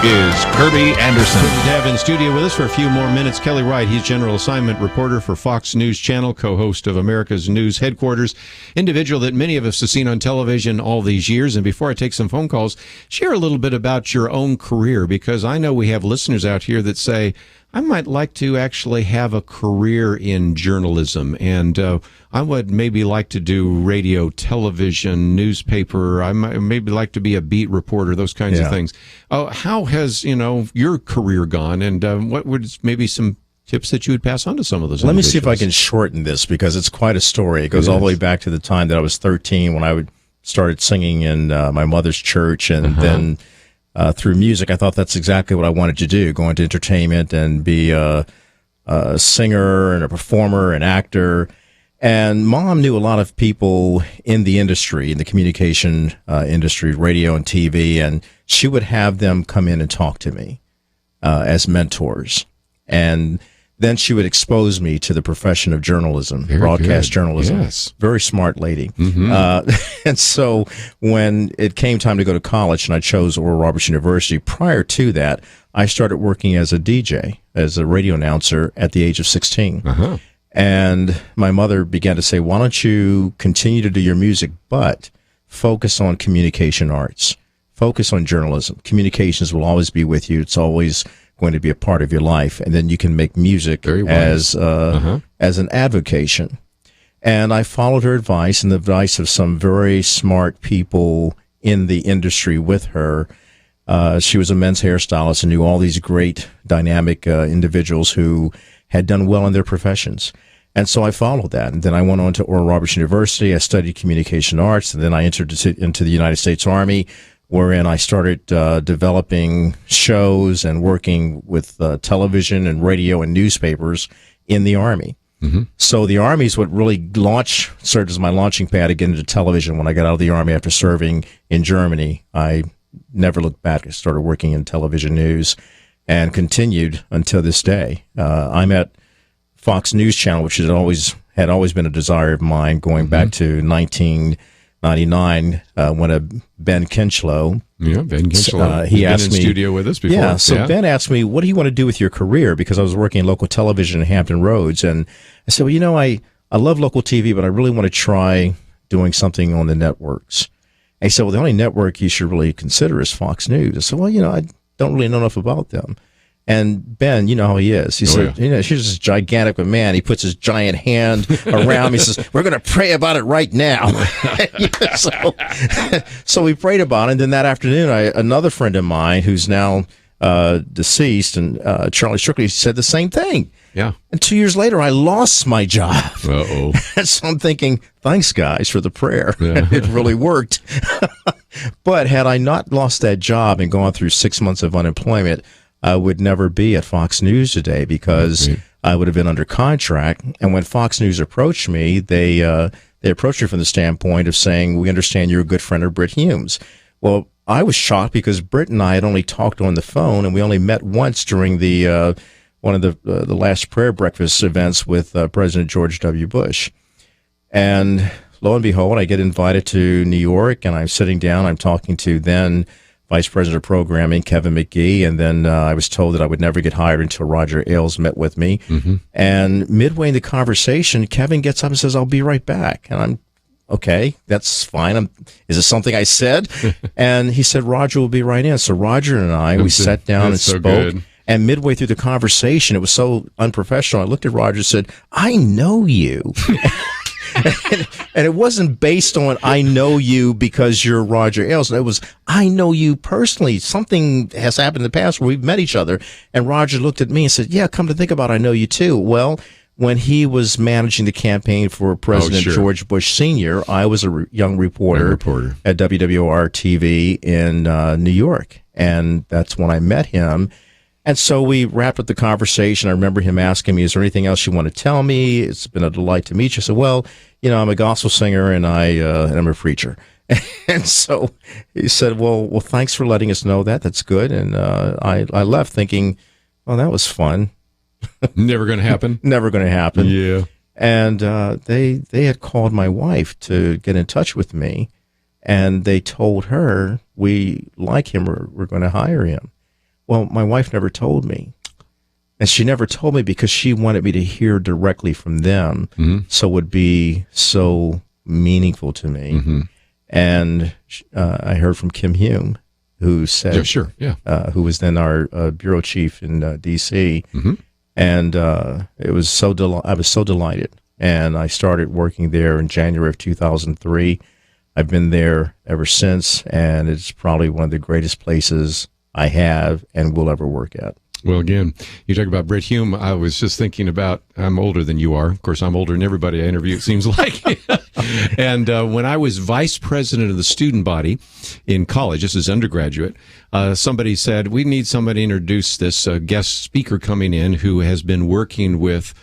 is Kerby Anderson. Good to have in studio with us for a few more minutes Kelly Wright. He's general assignment reporter for Fox News Channel, co-host of America's News Headquarters, individual that many of us have seen on television all these years. And before I take some phone calls, share a little bit about your own career, because I know we have listeners out here that say, I might like to actually have a career in journalism, and I would maybe like to do radio, television, newspaper. I might maybe like to be a beat reporter, those kinds of things. How has, your career gone, and what would maybe some tips that you would pass on to some of those? Let me see if I can shorten this, because it's quite a story. It goes all the way back to the time that I was 13 when I started singing in my mother's church, and then through music, I thought that's exactly what I wanted to do, go into entertainment and be a singer and a performer, an actor. And Mom knew a lot of people in the industry, in the communication industry, radio and TV, and she would have them come in and talk to me as mentors. And then she would expose me to the profession of journalism, broadcast journalism. Yes. Very smart lady. And so when it came time to go to college and I chose Oral Roberts University, prior to that, I started working as a DJ, as a radio announcer at the age of 16. And my mother began to say, why don't you continue to do your music, but focus on communication arts, focus on journalism. Communications will always be with you. It's always going to be a part of your life, and then you can make music as an avocation. And I followed her advice and the advice of some very smart people in the industry with her. She was a men's hairstylist and knew all these great, dynamic individuals who had done well in their professions. And so I followed that. And then I went on to Oral Roberts University. I studied communication arts, and then I entered into the United States Army, wherein I started developing shows and working with television and radio and newspapers in the Army. So the Army is what really served as my launching pad to get into television. When I got out of the Army after serving in Germany, I never looked back. I started working in television news and continued until this day. I'm at Fox News Channel, which had always been a desire of mine, going back to 1999 when Ben Kinchlow. Ben Kinchlow. He asked me in studio with us before. Ben asked me, what do you want to do with your career? Because I was working in local television in Hampton Roads. And I said, well, I love local TV, but I really want to try doing something on the networks. And he said, well, the only network you should really consider is Fox News. I said, well, I don't really know enough about them. And Ben, you know how he is. He said, here's this gigantic man. He puts his giant hand around me. He says, we're going to pray about it right now. So we prayed about it. And then that afternoon, another friend of mine who's now deceased, and Charlie Strictly, said the same thing. Yeah. And 2 years later, I lost my job. Uh-oh. So I'm thinking, thanks, guys, for the prayer. It really worked. But had I not lost that job and gone through 6 months of unemployment, I would never be at Fox News today, because I would have been under contract. And when Fox News approached me, they approached me from the standpoint of saying, we understand you're a good friend of Britt Humes. Well, I was shocked because Britt and I had only talked on the phone, and we only met once during the one of the last prayer breakfast events with President George W. Bush. And lo and behold, I get invited to New York, and I'm sitting down, I'm talking to then Vice President of Programming, Kevin McGee, and then I was told that I would never get hired until Roger Ailes met with me. And midway in the conversation, Kevin gets up and says, I'll be right back. And I'm, okay, that's fine. Is this something I said? And he said, Roger will be right in. So Roger and I, we sat down and spoke. And midway through the conversation, it was so unprofessional. I looked at Roger and said, I know you. And it wasn't based on, I know you because you're Roger Ailes. It was, I know you personally. Something has happened in the past where we've met each other. And Roger looked at me and said, yeah, come to think about it, I know you too. Well, when he was managing the campaign for President George Bush Sr., I was a young reporter at WWR TV in New York. And that's when I met him. And so we wrapped up the conversation. I remember him asking me, is there anything else you want to tell me? It's been a delight to meet you. I said, well, I'm a gospel singer and I'm a preacher. And so he said, well, thanks for letting us know that. That's good. And I left thinking, well, that was fun. Never going to happen. Never going to happen. Yeah. And they had called my wife to get in touch with me, and they told her, we like him, we're going to hire him. Well, my wife never told me. And she never told me because she wanted me to hear directly from them, so it would be so meaningful to me. And I heard from Kim Hume, who said, who was then our bureau chief in D.C., and it was I was so delighted. And I started working there in January of 2003. I've been there ever since, and it's probably one of the greatest places I have and will ever work at. Well, again, you talk about Britt Hume. I was just thinking about, I'm older than you are. Of course, I'm older than everybody I interview, it seems like. And when I was vice president of the student body in college, this is undergraduate, somebody said, we need somebody to introduce this guest speaker coming in who has been working with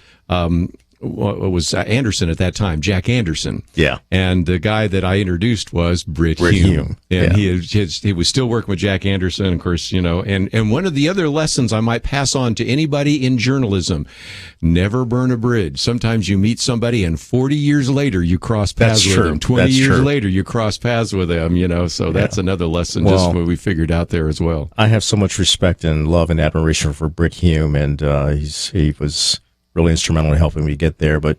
what was Anderson at that time, Jack Anderson. Yeah. And the guy that I introduced was Britt Hume. And he was still working with Jack Anderson, of course, and one of the other lessons I might pass on to anybody in journalism, never burn a bridge. Sometimes you meet somebody and 40 years later you cross paths with them. 20 years later you cross paths with them, so that's another lesson just what we figured out there as well. I have so much respect and love and admiration for Britt Hume, and he was really instrumental in helping me get there. But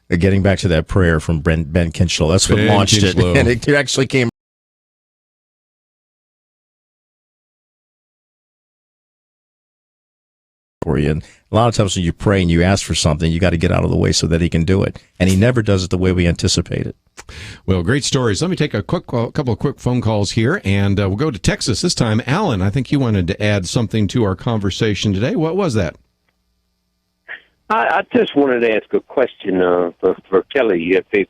getting back to that prayer from Ben Kinchlow, that's what launched it. And it actually came for you. And a lot of times when you pray and you ask for something, you got to get out of the way so that he can do it. And he never does it the way we anticipate it. Well, great stories. Let me take a couple of quick phone calls here, and we'll go to Texas this time. Alan, I think you wanted to add something to our conversation today. What was that? I just wanted to ask a question for Kelly. If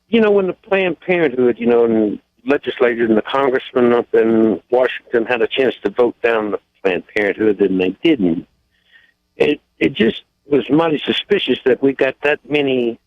when the Planned Parenthood, and legislators and the congressmen up in Washington had a chance to vote down the Planned Parenthood and they didn't, it just was mighty suspicious that we got that many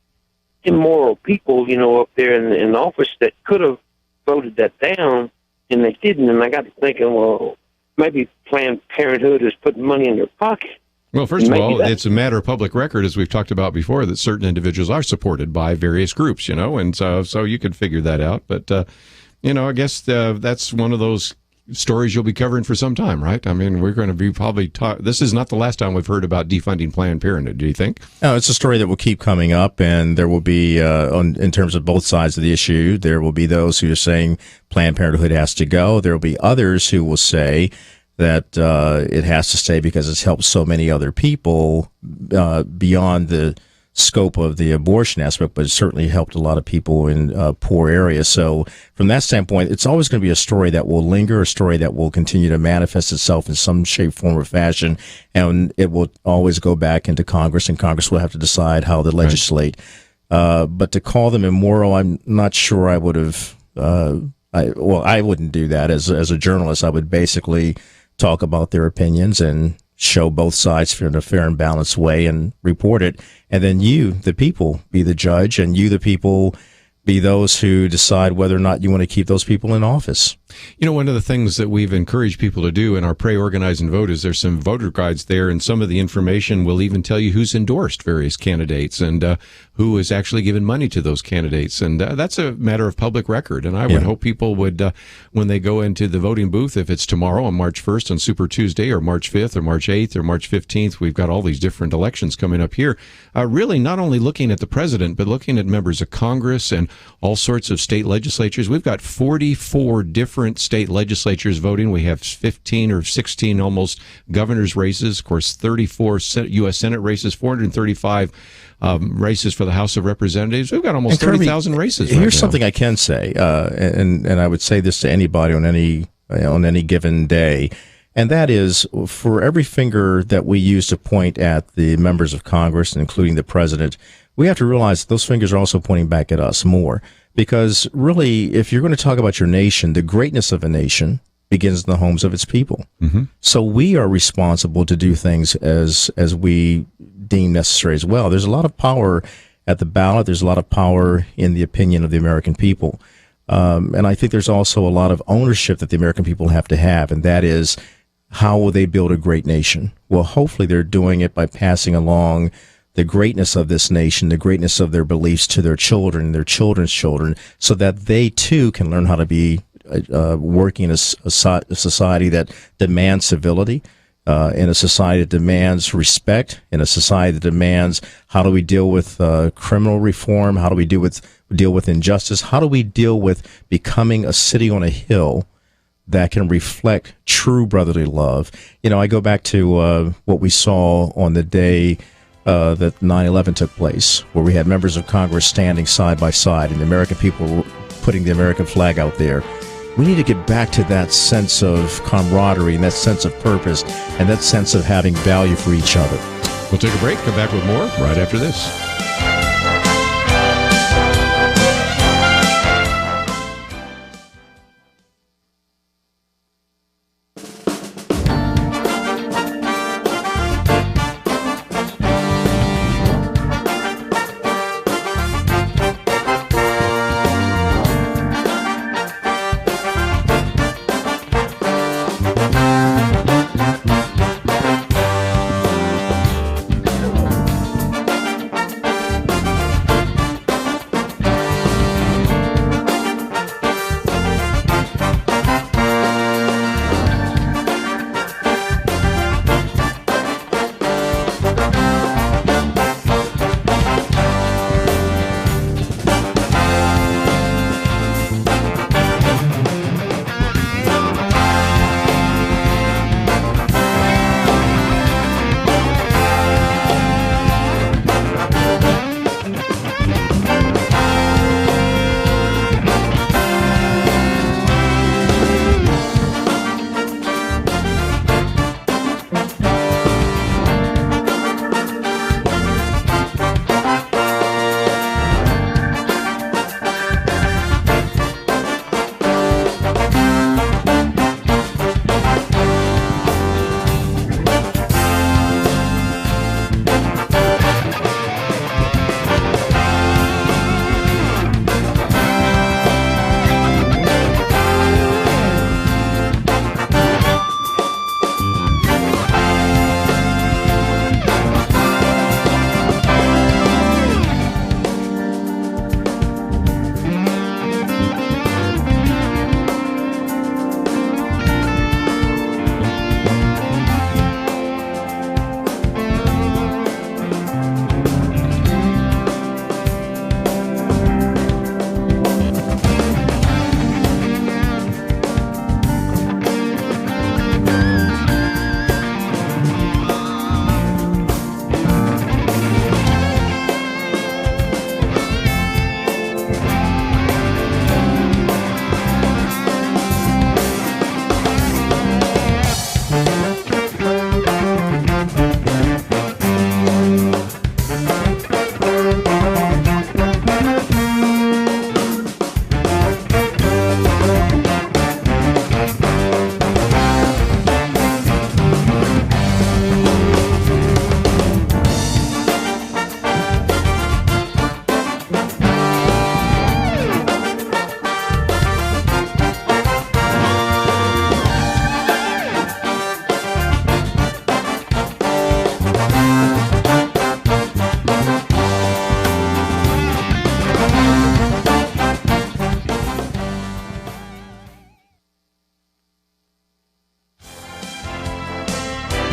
immoral people, up there in office that could have voted that down and they didn't. And I got to thinking, well, maybe Planned Parenthood is putting money in their pocket. Well, first of all, it's a matter of public record, as we've talked about before, that certain individuals are supported by various groups, and so you could figure that out. But, I guess that's one of those stories you'll be covering for some time, right? I mean, we're going to be probably this is not the last time we've heard about defunding Planned Parenthood, do you think? No, it's a story that will keep coming up, and there will be, in terms of both sides of the issue, there will be those who are saying Planned Parenthood has to go. There will be others who will say that it has to stay because it's helped so many other people beyond the scope of the abortion aspect, but it certainly helped a lot of people in poor areas. So from that standpoint, it's always going to be a story that will linger, a story that will continue to manifest itself in some shape, form, or fashion, and it will always go back into Congress, and Congress will have to decide how to legislate. But to call them immoral, I'm not sure I would have. I wouldn't do that as a journalist. I would basically talk about their opinions and show both sides in a fair and balanced way and report it. And then you, the people, be the judge, and you, the people, be those who decide whether or not you want to keep those people in office. One of the things that we've encouraged people to do in our Pray, Organize, and Vote is there's some voter guides there, and some of the information will even tell you who's endorsed various candidates and who has actually given money to those candidates. And that's a matter of public record. And I would hope people would, when they go into the voting booth, if it's tomorrow on March 1st on Super Tuesday, or March 5th or March 8th or March 15th, we've got all these different elections coming up here, really not only looking at the president, but looking at members of Congress and all sorts of state legislatures. We've got 44 different state legislatures voting. We have 15 or 16 almost governor's races, of course, 34 U.S. Senate races, 435 races for the House of Representatives. We've got almost 30,000 races. Here's something I can say, and I would say this to anybody on any given day, and that is, for every finger that we use to point at the members of Congress, including the president, we have to realize that those fingers are also pointing back at us more. Because really, if you're going to talk about your nation, the greatness of a nation begins in the homes of its people. Mm-hmm. So we are responsible to do things as we deem necessary as well. There's a lot of power at the ballot. There's a lot of power in the opinion of the American people. And I think there's also a lot of ownership that the American people have, and that is, how will they build a great nation? Well, hopefully they're doing it by passing along the greatness of this nation, the greatness of their beliefs to their children, their children's children, so that they too can learn how to be working in a society that demands civility, in a society that demands respect, in a society that demands how do we deal with criminal reform, how do we deal with injustice, how do we deal with becoming a city on a hill that can reflect true brotherly love. I go back to what we saw on the day that 9/11 took place, where we had members of Congress standing side by side and the American people putting the American flag out there. We need to get back to that sense of camaraderie and that sense of purpose and that sense of having value for each other. We'll take a break, come back with more right after this.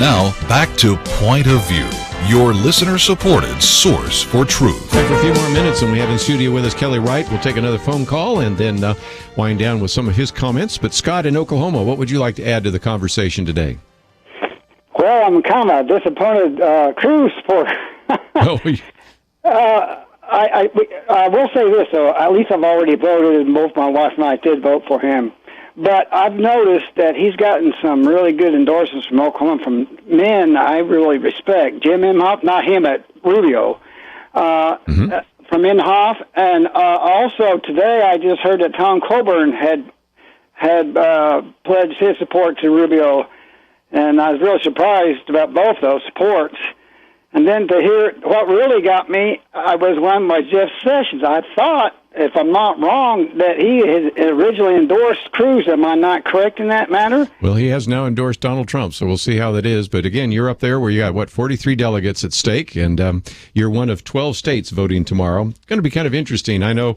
Now, back to Point of View, your listener-supported source for truth. For a few more minutes, and we have in studio with us Kelly Wright. We'll take another phone call and then wind down with some of his comments. But Scott in Oklahoma, what would you like to add to the conversation today? Well, I'm kind of a disappointed Cruz supporter. I will say this, though. At least I've already voted, and both my wife and I did vote for him. But I've noticed that he's gotten some really good endorsements from Oklahoma from men I really respect. Jim Inhofe, not him, at Rubio, from Inhofe. And also today I just heard that Tom Coburn had pledged his support to Rubio. And I was really surprised about both those supports. And then to hear what really got me, I was one by Jeff Sessions. I thought if I'm not wrong, that he had originally endorsed Cruz. Am I not correct in that matter? Well, he has now endorsed Donald Trump, so we'll see how that is. But again, you're up there where you got, 43 delegates at stake, and you're one of 12 states voting tomorrow. It's going to be kind of interesting. I know,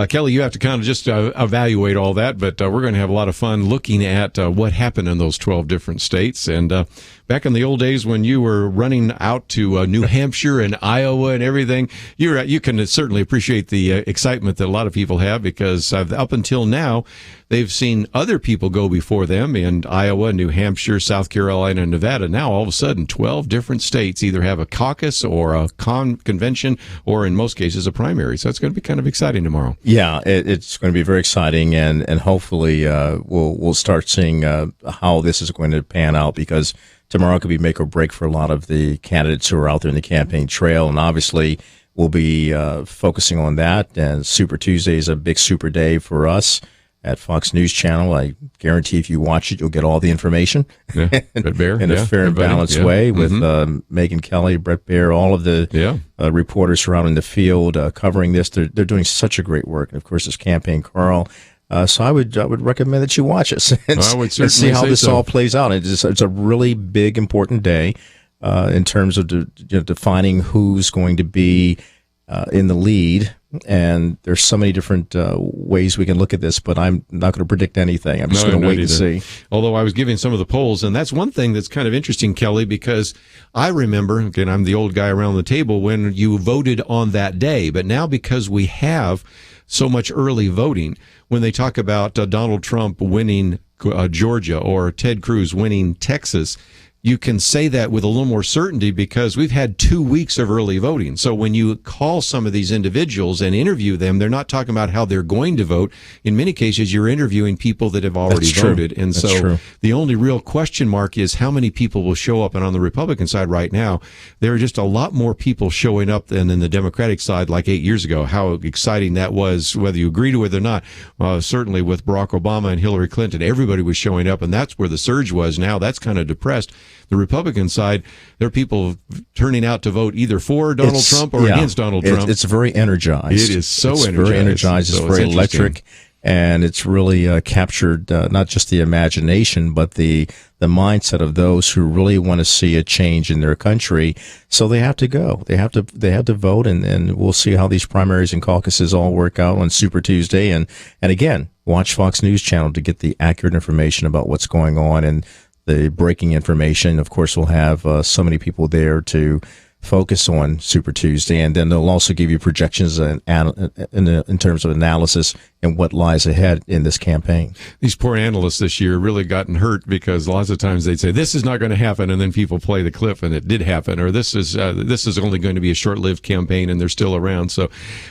Kelly, you have to kind of just evaluate all that, but we're going to have a lot of fun looking at what happened in those 12 different states. And back in the old days when you were running out to New Hampshire and Iowa and everything, you can certainly appreciate the excitement that a lot of people have, because up until now, they've seen other people go before them in Iowa, New Hampshire, South Carolina, and Nevada. Now, all of a sudden, 12 different states either have a caucus or a convention, or in most cases, a primary. So it's going to be kind of exciting tomorrow. Yeah, it's going to be very exciting, and hopefully we'll start seeing how this is going to pan out, because tomorrow could be make or break for a lot of the candidates who are out there in the campaign trail, and obviously we'll be focusing on that. And Super Tuesday is a big super day for us at Fox News Channel. I guarantee if you watch it, you'll get all the information in a fair and balanced way with Megyn Kelly, Brett Baer, all of the reporters who are out in the field covering this. They're doing such a great work. And of course, this campaign, Carl. So I would recommend that you watch us and see how this all plays out. It's a really big, important day in terms of defining who's going to be in the lead. And there's so many different ways we can look at this, but I'm not going to predict anything. I'm just going to wait and see. Although I was giving some of the polls, and that's one thing that's kind of interesting, Kelly, because I remember, again, I'm the old guy around the table, when you voted on that day. But now, because we have so much early voting, when they talk about Donald Trump winning Georgia or Ted Cruz winning Texas, you can say that with a little more certainty because we've had 2 weeks of early voting. So when you call some of these individuals and interview them, they're not talking about how they're going to vote. In many cases, you're interviewing people that have already voted. And so the only real question mark is how many people will show up. And on the Republican side right now, there are just a lot more people showing up than in the Democratic side like 8 years ago. How exciting that was, whether you agree to it or not. Certainly with Barack Obama and Hillary Clinton, everybody was showing up, and that's where the surge was. Now that's kind of depressed. The Republican side, there are people turning out to vote either for Donald Trump or against Donald Trump. It's very energized. It is so energized. Very energized. It's very electric, and it's really captured not just the imagination, but the mindset of those who really want to see a change in their country. So they have to go. They have to vote, and we'll see how these primaries and caucuses all work out on Super Tuesday. And again, watch Fox News Channel to get the accurate information about what's going on and the breaking information. Of course, we'll have so many people there to focus on Super Tuesday, and then they'll also give you projections in terms of analysis and what lies ahead in this campaign. These poor analysts this year really gotten hurt because lots of times they'd say this is not going to happen, and then people play the clip and it did happen, or this is only going to be a short-lived campaign and they're still around. So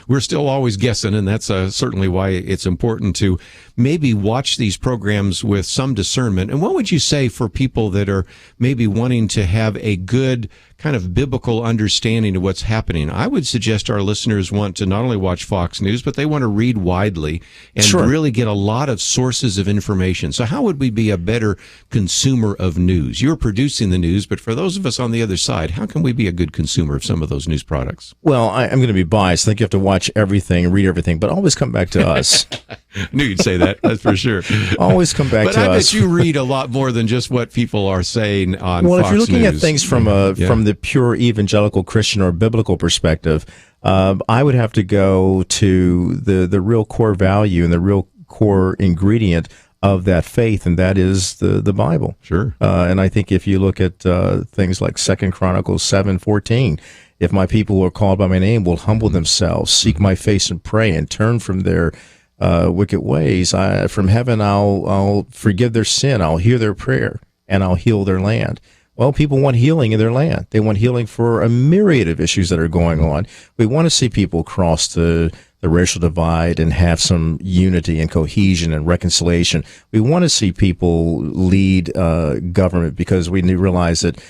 we're still always guessing, and that's certainly why it's important to maybe watch these programs with some discernment. And what would you say for people that are maybe wanting to have a good kind of biblical understanding of what's happening? I would suggest our listeners want to not only watch Fox News, but they want to read widely and really get a lot of sources of information. So how would we be a better consumer of news? You're producing the news, but for those of us on the other side, how can we be a good consumer of some of those news products? Well, I'm going to be biased. I think you have to watch everything, read everything, but always come back to us. I knew you'd say that. That's for sure. Always come back to us. But I bet you read a lot more than just what people are saying on Fox News. Well, if you're looking at things from the pure evangelical Christian or biblical perspective, I would have to go to the real core value and the real core ingredient of that faith, and that is the Bible. Sure. And I think if you look at things like 2 Chronicles 7:14, if my people who are called by my name will humble themselves, seek my face and pray, and turn from their wicked ways, from heaven I'll forgive their sin, I'll hear their prayer, and I'll heal their land. Well, people want healing in their land. They want healing for a myriad of issues that are going on. We want to see people cross the racial divide and have some unity and cohesion and reconciliation. We want to see people lead government because we realize that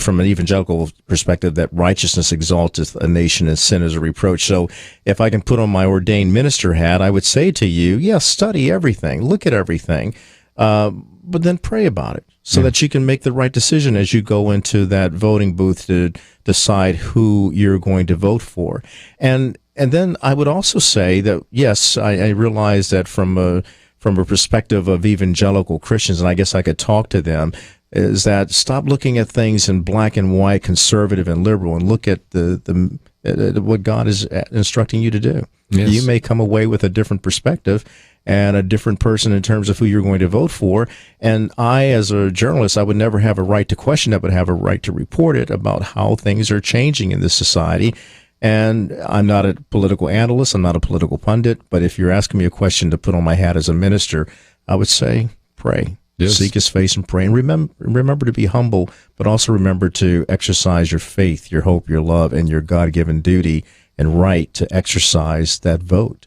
from an evangelical perspective that righteousness exalteth a nation and sin is a reproach. So if I can put on my ordained minister hat, I would say to you, yes, study everything, look at everything, but then pray about it so that you can make the right decision as you go into that voting booth to decide who you're going to vote for. And And then I would also say that, yes, I realize that from a perspective of evangelical Christians, and I guess I could talk to them, is that stop looking at things in black and white, conservative and liberal, and look at what God is instructing you to do. Yes. You may come away with a different perspective and a different person in terms of who you're going to vote for. And I, as a journalist, I would never have a right to question it, but have a right to report it about how things are changing in this society. And I'm not a political analyst, I'm not a political pundit, but if you're asking me a question to put on my hat as a minister, I would say pray. Yes. Seek his face and pray. And remember to be humble, but also remember to exercise your faith, your hope, your love, and your God-given duty and right to exercise that vote.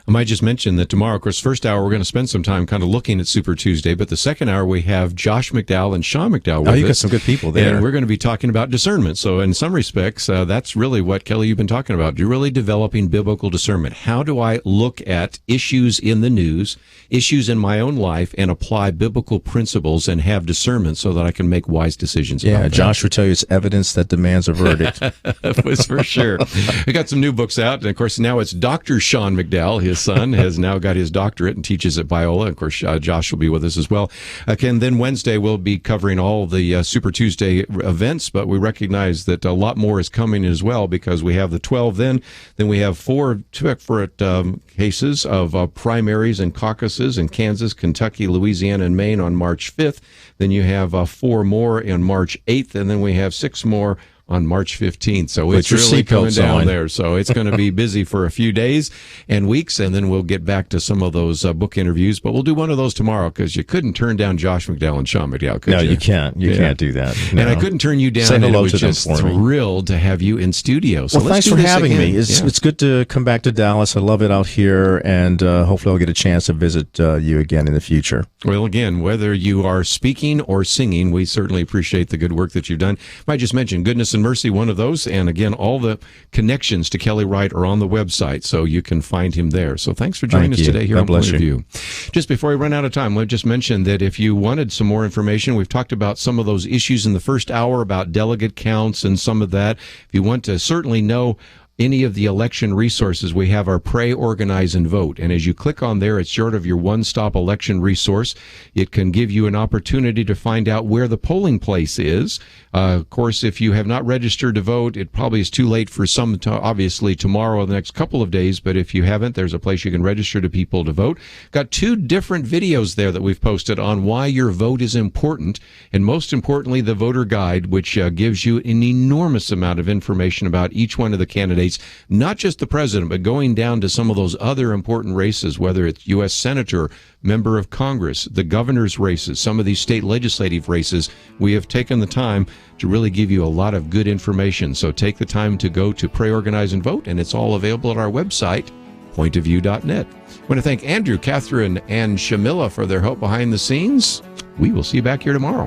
I might just mention that tomorrow, of course, first hour, we're going to spend some time kind of looking at Super Tuesday, but the second hour, we have Josh McDowell and Sean McDowell with us. Oh, you got some good people there. And we're going to be talking about discernment. So in some respects, that's really what, Kelly, you've been talking about. You're really developing biblical discernment. How do I look at issues in the news, issues in my own life, and apply biblical principles and have discernment so that I can make wise decisions about that? Josh would tell you it's evidence that demands a verdict. That was for sure. We got some new books out, and of course, now it's Dr. Sean McDowell. His son has now got his doctorate and teaches at Biola. Of course, Josh will be with us as well. And then Wednesday, we'll be covering all the Super Tuesday events, but we recognize that a lot more is coming as well because we have the 12 then we have 4 separate cases of primaries and caucuses in Kansas, Kentucky, Louisiana, and Maine on March 5th. Then you have 4 more on March 8th, and then we have 6 more on March 15th. So it's really coming down there. So it's going to be busy for a few days and weeks, and then we'll get back to some of those book interviews. But we'll do one of those tomorrow because you couldn't turn down Josh McDowell and Sean McDowell, could you? No, you can't. You can't do that. No. And I couldn't turn you down. Say hello and to them just for me. Thrilled to have you in studio. So well, thanks for having me. It's good to come back to Dallas. I love it out here, and hopefully I'll get a chance to visit you again in the future. Well, again, whether you are speaking or singing, we certainly appreciate the good work that you've done. I just mentioned Goodness and Mercy, one of those. And again, all the connections to Kelly Wright are on the website, so you can find him there. So thanks for joining us today here on Point of View. Just before we run out of time, let me just mention that if you wanted some more information, we've talked about some of those issues in the first hour about delegate counts and some of that. If you want to certainly know any of the election resources, we have our Pray, Organize, and Vote. And as you click on there, it's sort of your one-stop election resource. It can give you an opportunity to find out where the polling place is. Of course, if you have not registered to vote, it probably is too late for some, obviously, tomorrow or the next couple of days. But if you haven't, there's a place you can register to people to vote. Got 2 different videos there that we've posted on why your vote is important. And most importantly, the voter guide, which gives you an enormous amount of information about each one of the candidates, not just the president, but going down to some of those other important races, whether it's U.S. Senator, member of Congress, the governor's races, some of these state legislative races. We have taken the time to really give you a lot of good information. So take the time to go to Pray, Organize, and Vote, and it's all available at our website, pointofview.net. I want to thank Andrew, Catherine, and Shamila for their help behind the scenes. We will see you back here tomorrow.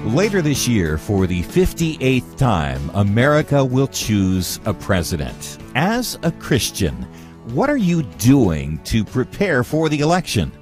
Later this year, for the 58th time, America will choose a president. As a Christian, what are you doing to prepare for the election?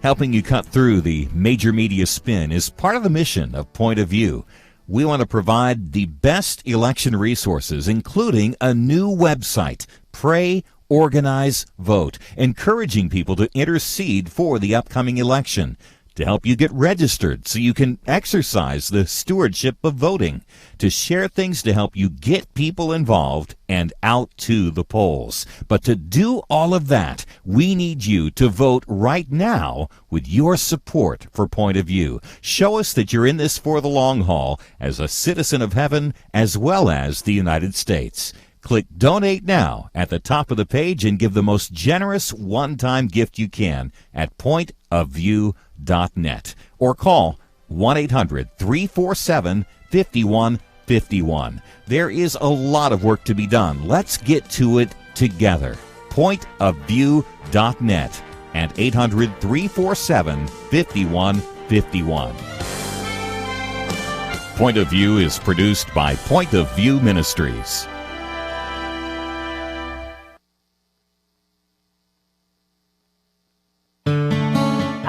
Helping you cut through the major media spin is part of the mission of Point of View. We want to provide the best election resources, including a new website, Pray, Organize, Vote, encouraging people to intercede for the upcoming election, to help you get registered so you can exercise the stewardship of voting, to share things to help you get people involved and out to the polls. But to do all of that, we need you to vote right now with your support for Point of View. Show us that you're in this for the long haul as a citizen of heaven as well as the United States. Click Donate Now at the top of the page and give the most generous one-time gift you can at pointofview.net or call 1-800-347-5151. There is a lot of work to be done. Let's get to it together. Pointofview.net and 800-347-5151. Point of View is produced by Point of View Ministries.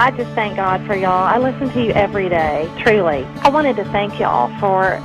I just thank God for y'all. I listen to you every day, truly. I wanted to thank y'all for